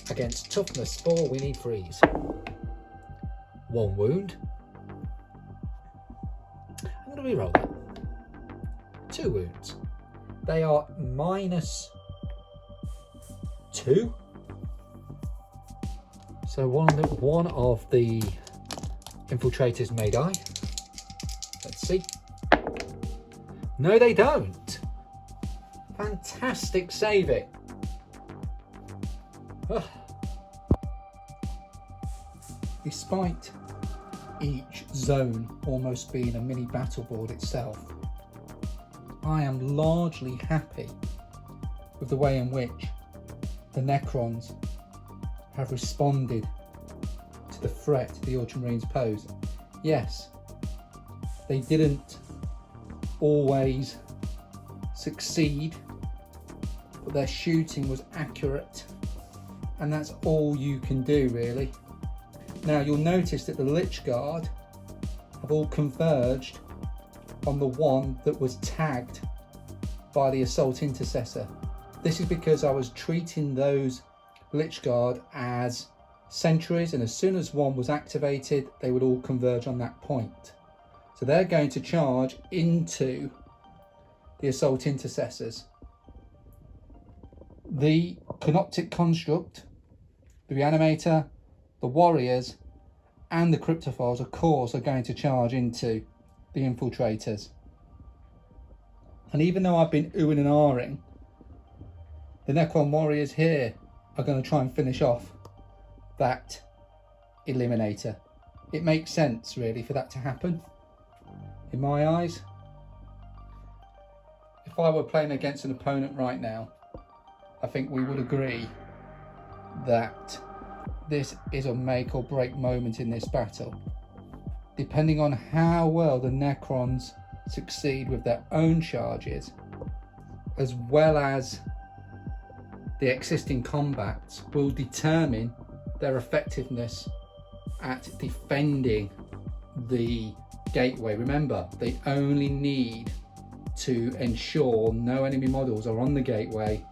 against toughness 4. We need 3s. 1 wound. I'm going to reroll that. 2 wounds. They are -2. So one of the infiltrators may die. Let's see. No, they don't. Fantastic saving. Ugh. Despite each zone almost being a mini battle board itself, I am largely happy with the way in which the Necrons have responded to the threat the Ultramarines pose. Yes, they didn't always succeed, but their shooting was accurate, and that's all you can do really. Now you'll notice that the Lich Guard have all converged on the one that was tagged by the Assault Intercessor. This is because I was treating those Lich Guard as sentries, and as soon as one was activated, they would all converge on that point. So they're going to charge into the Assault Intercessors. The Canoptic Construct, the Reanimator, the Warriors, and the Cryptophiles, of course, are going to charge into the Infiltrators. And even though I've been oohing and ahhing, the Necron Warriors here are going to try and finish off that Eliminator. It makes sense, really, for that to happen, in my eyes. If I were playing against an opponent right now, I think we would agree that this is a make or break moment in this battle. Depending on how well the Necrons succeed with their own charges, as well as the existing combats, will determine their effectiveness at defending the gateway. Remember, they only need to ensure no enemy models are on the gateway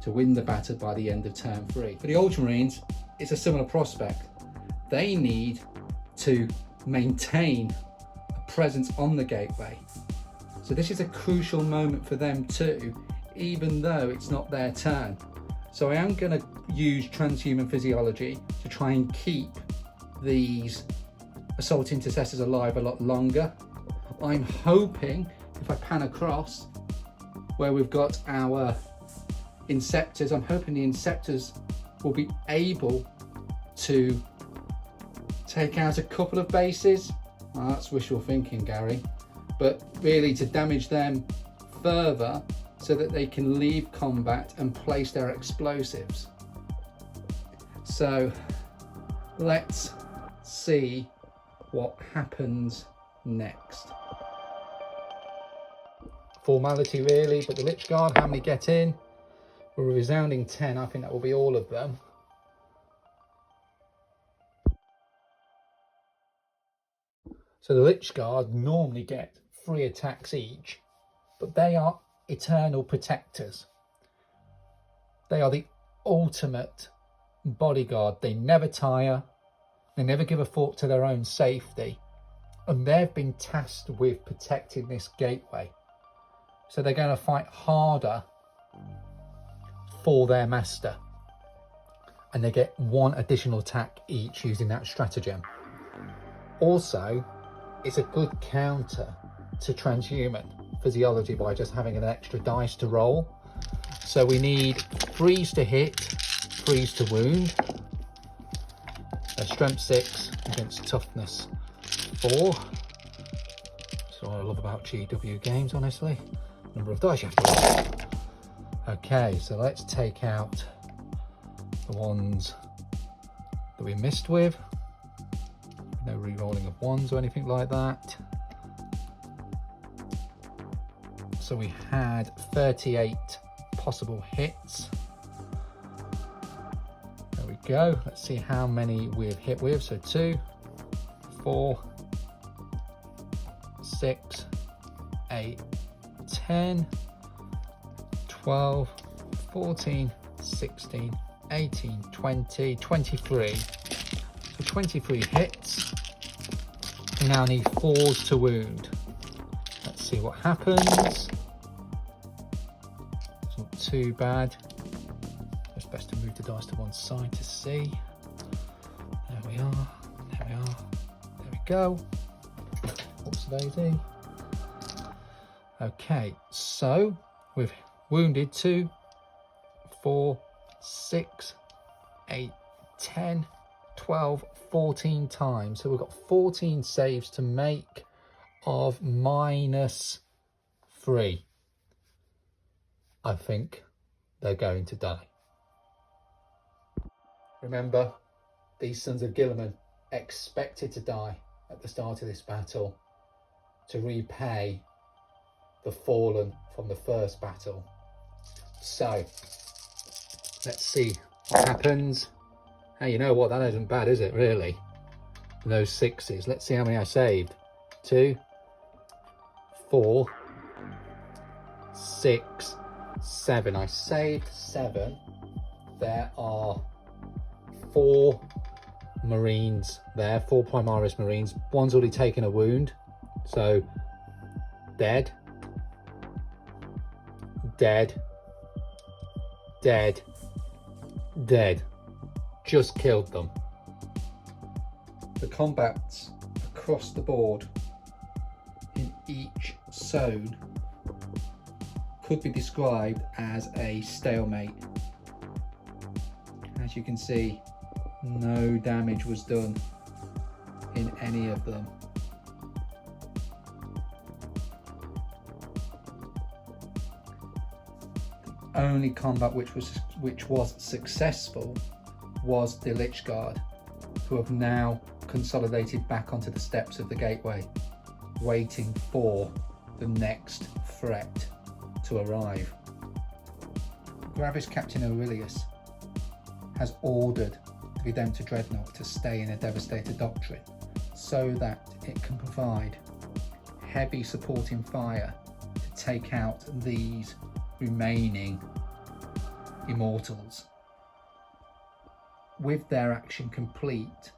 to win the battle by the end of turn 3. For the Ultramarines, it's a similar prospect. They need to maintain a presence on the gateway. So this is a crucial moment for them too, even though it's not their turn. So I am going to use transhuman physiology to try and keep these Assault Intercessors alive a lot longer. I'm hoping, if I pan across where we've got our Inceptors, I'm hoping the Inceptors will be able to take out a couple of bases. Well, that's wishful thinking, Gary, but really to damage them further so that they can leave combat and place their explosives. So let's see what happens next. Formality really, but the Lich Guard, how many get in? We're a resounding 10. I think that will be all of them. So the Lich Guard normally get 3 attacks each, but they are eternal protectors. They are the ultimate bodyguard. They never tire, they never give a thought to their own safety, and they've been tasked with protecting this gateway. So they're going to fight harder for their master, and they get 1 additional attack each using that stratagem. Also, it's a good counter to transhuman physiology by just having an extra dice to roll. So we need 3s to hit, 3s to wound. Strength 6 against toughness 4. That's what I love about GW games, honestly. Number of dice you have to roll. Okay, so let's take out the ones that we missed with. No re-rolling of ones or anything like that. So we had 38 possible hits. There we go. Let's see how many we've hit with. So 2, 4, 6, 8, 10, 12, 14, 16, 18, 20, 23. So 23 hits. We now need 4s to wound. Let's see what happens. It's not too bad. It's best to move the dice to one side to see. There we are. There we are. There we go. Oops, daisy. Okay, so we've wounded 2, 4, 6, 8, 10, 12, 14 times. So we've got 14 saves to make of -3. I think they're going to die. Remember, these sons of Guilliman expected to die at the start of this battle to repay the fallen from the first battle. So let's see what happens. Hey, you know what? That isn't bad, is it, really? Those 6s. Let's see how many I saved. 2, 4, 6, 7. I saved 7. There are 4 Marines there, 4 Primaris Marines. One's already taken a wound, so dead, dead, dead, dead. Just killed them. The combats across the board in each zone could be described as a stalemate. As you can see, no damage was done in any of them. The only combat which was successful was the Lich Guard, who have now consolidated back onto the steps of the gateway, waiting for the next threat to arrive. Gravis Captain Aurelius has ordered the Redemptor Dreadnought to stay in a Devastator Doctrine so that it can provide heavy supporting fire to take out these remaining Immortals. With their action complete,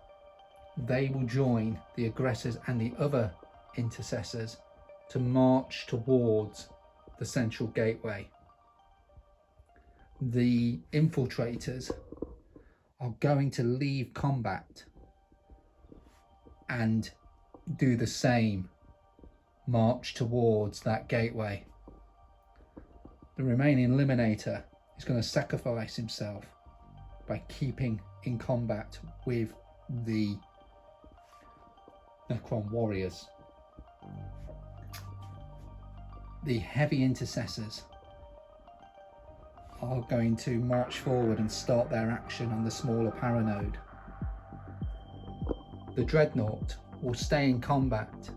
they will join the aggressors and the other intercessors to march towards the central gateway. The infiltrators are going to leave combat and do the same, march towards that gateway. The remaining Eliminator is going to sacrifice himself by keeping in combat with the Necron warriors. The heavy intercessors are going to march forward and start their action on the smaller paranode. The Dreadnought will stay in combat,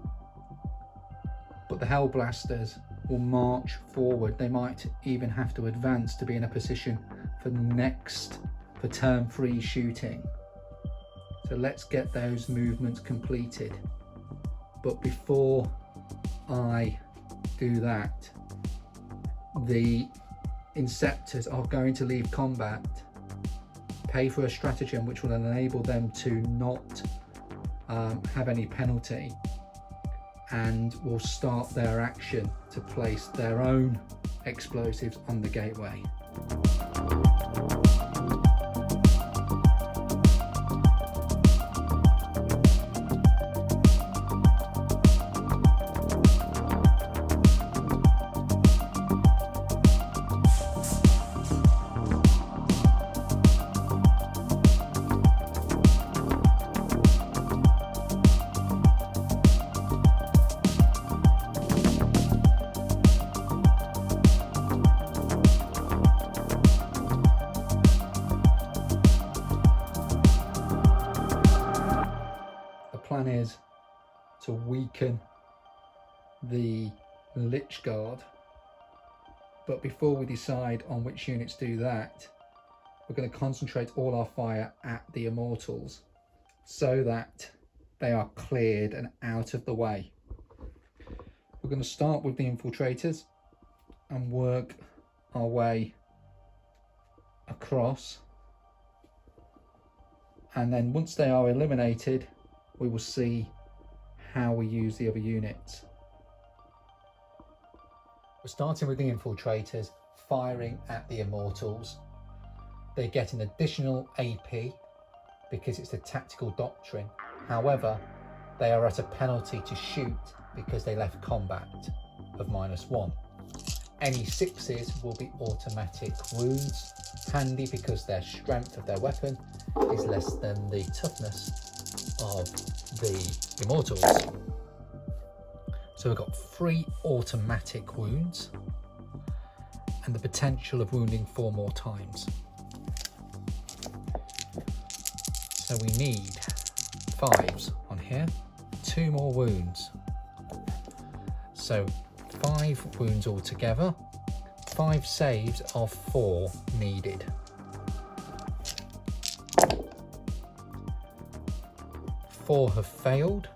but the Hellblasters will march forward. They might even have to advance to be in a position for turn 3 shooting. So let's get those movements completed. But before I do that, the Inceptors are going to leave combat, pay for a stratagem which will enable them to not have any penalty, and will start their action to place their own explosives on the gateway. plan is to weaken the Lich Guard, but before we decide on which units do that, we're going to concentrate all our fire at the Immortals so that they are cleared and out of the way. We're going to start with the Infiltrators and work our way across, and then once they are eliminated we will see how we use the other units. We're starting with the Infiltrators, firing at the Immortals. They get an additional AP because it's the tactical doctrine. However, they are at a penalty to shoot because they left combat of -1. Any 6s will be automatic wounds. Handy because their strength of their weapon is less than the toughness of the Immortals. So we've got 3 automatic wounds and the potential of wounding 4 more times. So we need 5s on here, 2 more wounds. So 5 wounds altogether, 5 saves of 4 needed. Four have failed.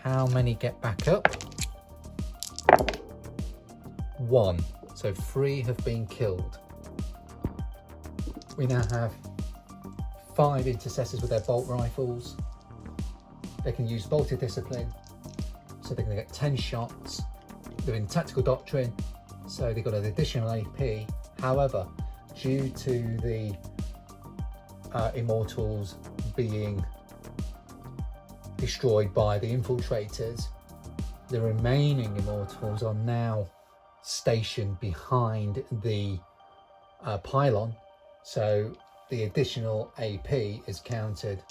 How many get back up? 1. So 3 have been killed. We now have 5 intercessors with their bolt rifles. They can use bolted discipline, so they're going to get 10 shots. They're in tactical doctrine, so they've got an additional AP. However, due to the Immortals being destroyed by the Infiltrators, the remaining Immortals are now stationed behind the pylon, so the additional AP is counted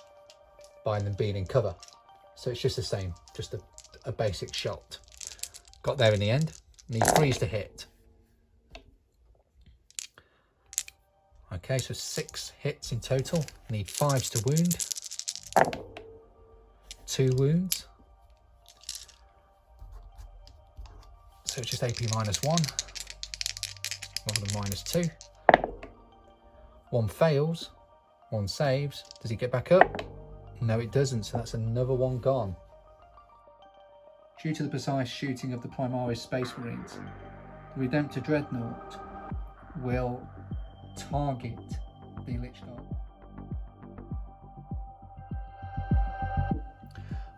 by them being in cover. So it's just the same, just a basic shot. Got there in the end. Need 3s to hit. Okay, so 6 hits in total. Need 5s to wound. 2 wounds. So it's just AP -1, rather than -2. 1 fails, 1 saves. Does he get back up? No, it doesn't, so that's another 1 gone. Due to the precise shooting of the Primaris Space Marines, the Redemptor Dreadnought will target the Lich Guard.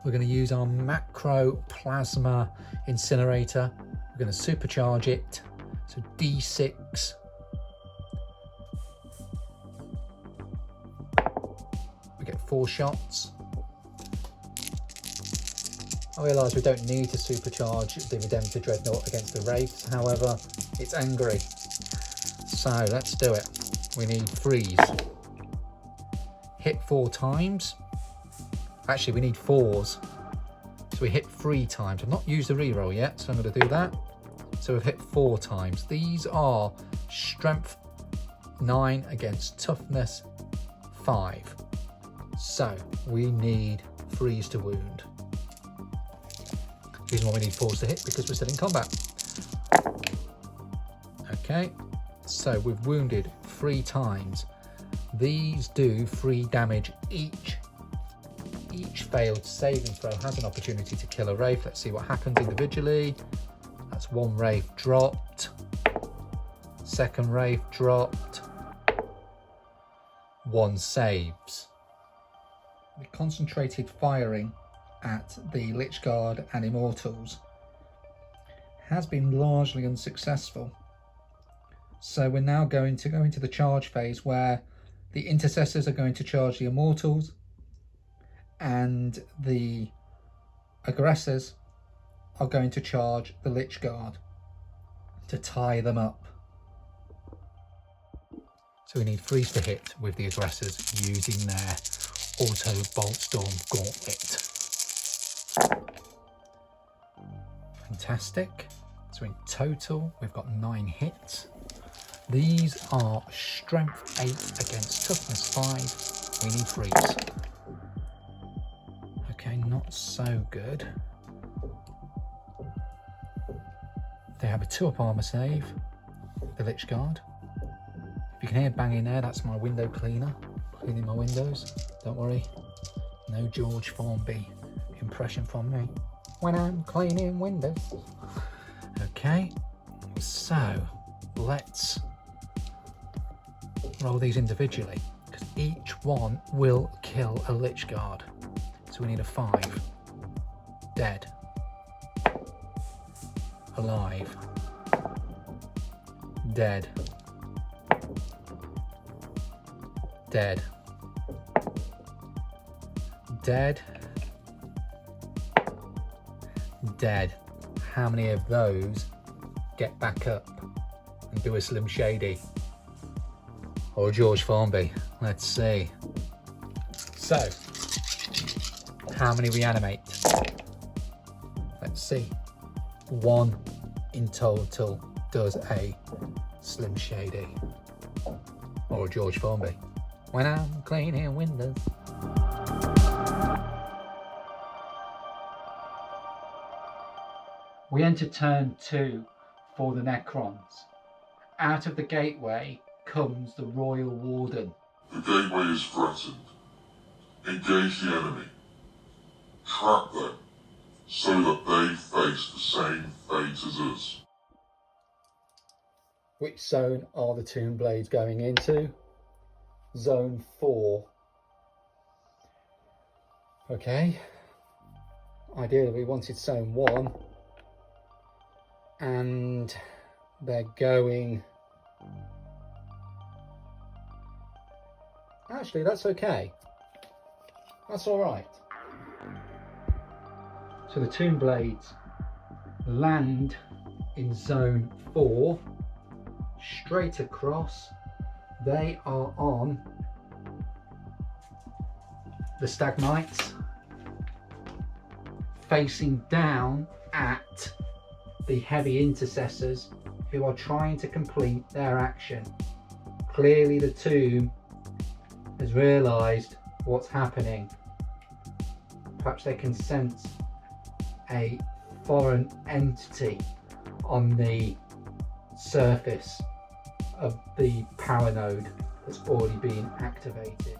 We're going to use our Macro Plasma Incinerator. We're going to supercharge it, so D6. We get 4 shots. I realise we don't need to supercharge the Redemptor Dreadnought against the Wraiths, however, it's angry. So let's do it. We need 3s. Hit 4 times. Actually, we need 4s. So we hit 3 times. I've not used the reroll yet, so I'm going to do that. So we've hit 4 times. These are strength 9 against toughness 5. So we need 3s to wound. The reason why we need 4s to hit, because we're still in combat. Okay, so we've wounded 3 times. These do 3 damage each. Each failed saving throw has an opportunity to kill a Wraith. Let's see what happens individually. That's 1 Wraith dropped. 2nd Wraith dropped. 1 saves. The concentrated firing at the Lich Guard and Immortals has been largely unsuccessful. So we're now going to go into the charge phase where the Intercessors are going to charge the Immortals and the Aggressors are going to charge the Lich Guard to tie them up. So we need 3s to hit with the Aggressors using their Auto Boltstorm Gauntlet. Fantastic. So in total, we've got 9 hits. These are strength 8 against toughness 5. We need 3s. Okay, not so good. They have a 2-up armor save, the Lich Guard. If you can hear banging there, that's my window cleaner, cleaning my windows. Don't worry, no George Formby impression from me when I'm cleaning windows. Okay, so let's roll these individually, because each one will kill a Lich Guard. So we need a 5. Dead. Alive. Dead. Dead. Dead. Dead. How many of those get back up and do a Slim Shady or George Formby? Let's see. So, how many reanimate? Let's see. 1 in total does a Slim Shady or a George Formby when I'm cleaning windows. We enter turn 2 for the Necrons. Out of the gateway comes the Royal Warden. The gateway is threatened. Engage the enemy. Trap them so that they face the same fate as us. Which zone are the Tomb Blades going into? Zone 4. Okay. Ideally we wanted zone 1. And they're going... Actually, that's okay. That's all right. So the Tomb Blades land in zone 4, straight across. They are on the Stagmites, facing down at the Heavy Intercessors, who are trying to complete their action. Clearly the tomb has realised what's happening. Perhaps they can sense a foreign entity on the surface of the power node that's already been activated.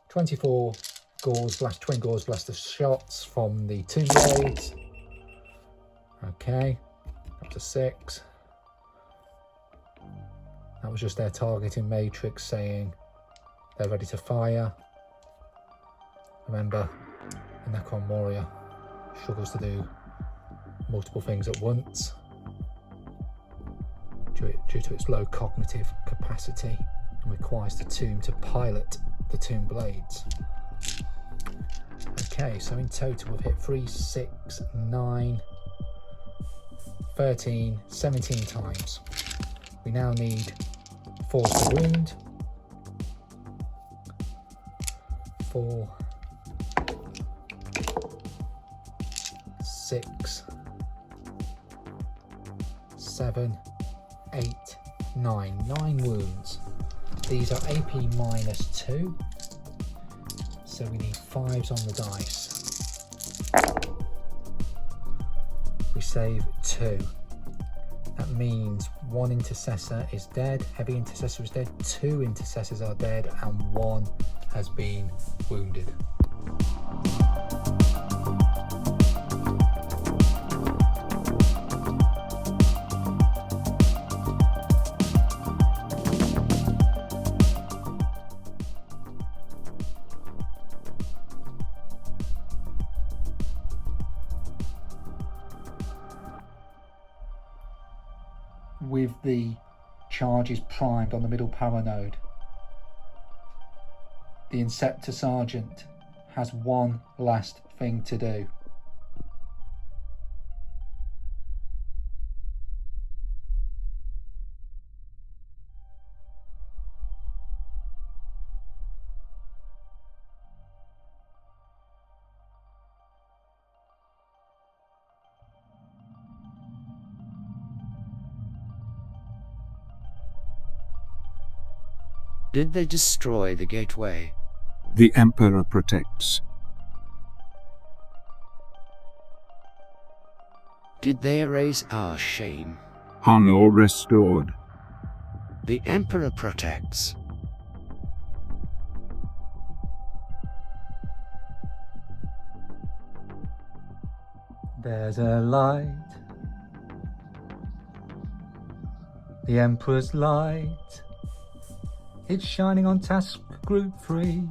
"24 Gauze Blast, Twin Gauze Blaster shots from the Tomb Blades." Okay, up to 6. That was just their targeting matrix saying they're ready to fire. Remember, the Necron Warrior struggles to do multiple things at once due to its low cognitive capacity, and requires the tomb to pilot the Tomb Blades. Okay, so in total we've hit 3, 6, 9, 13, 17 times. We now need Force to Wound. 4, 6, 7, 8, 9. 9 wounds. These are AP -2, so we need 5s on the dice. We save 2. That means 1 intercessor is dead, heavy intercessor is dead, 2 intercessors are dead, and 1 has been wounded. With the charges primed on the middle power node, the Inceptor Sergeant has one last thing to do. Did they destroy the gateway? The Emperor protects. Did they erase our shame? Honor restored. The Emperor protects. There's a light, the Emperor's light. It's shining on Task Group 3.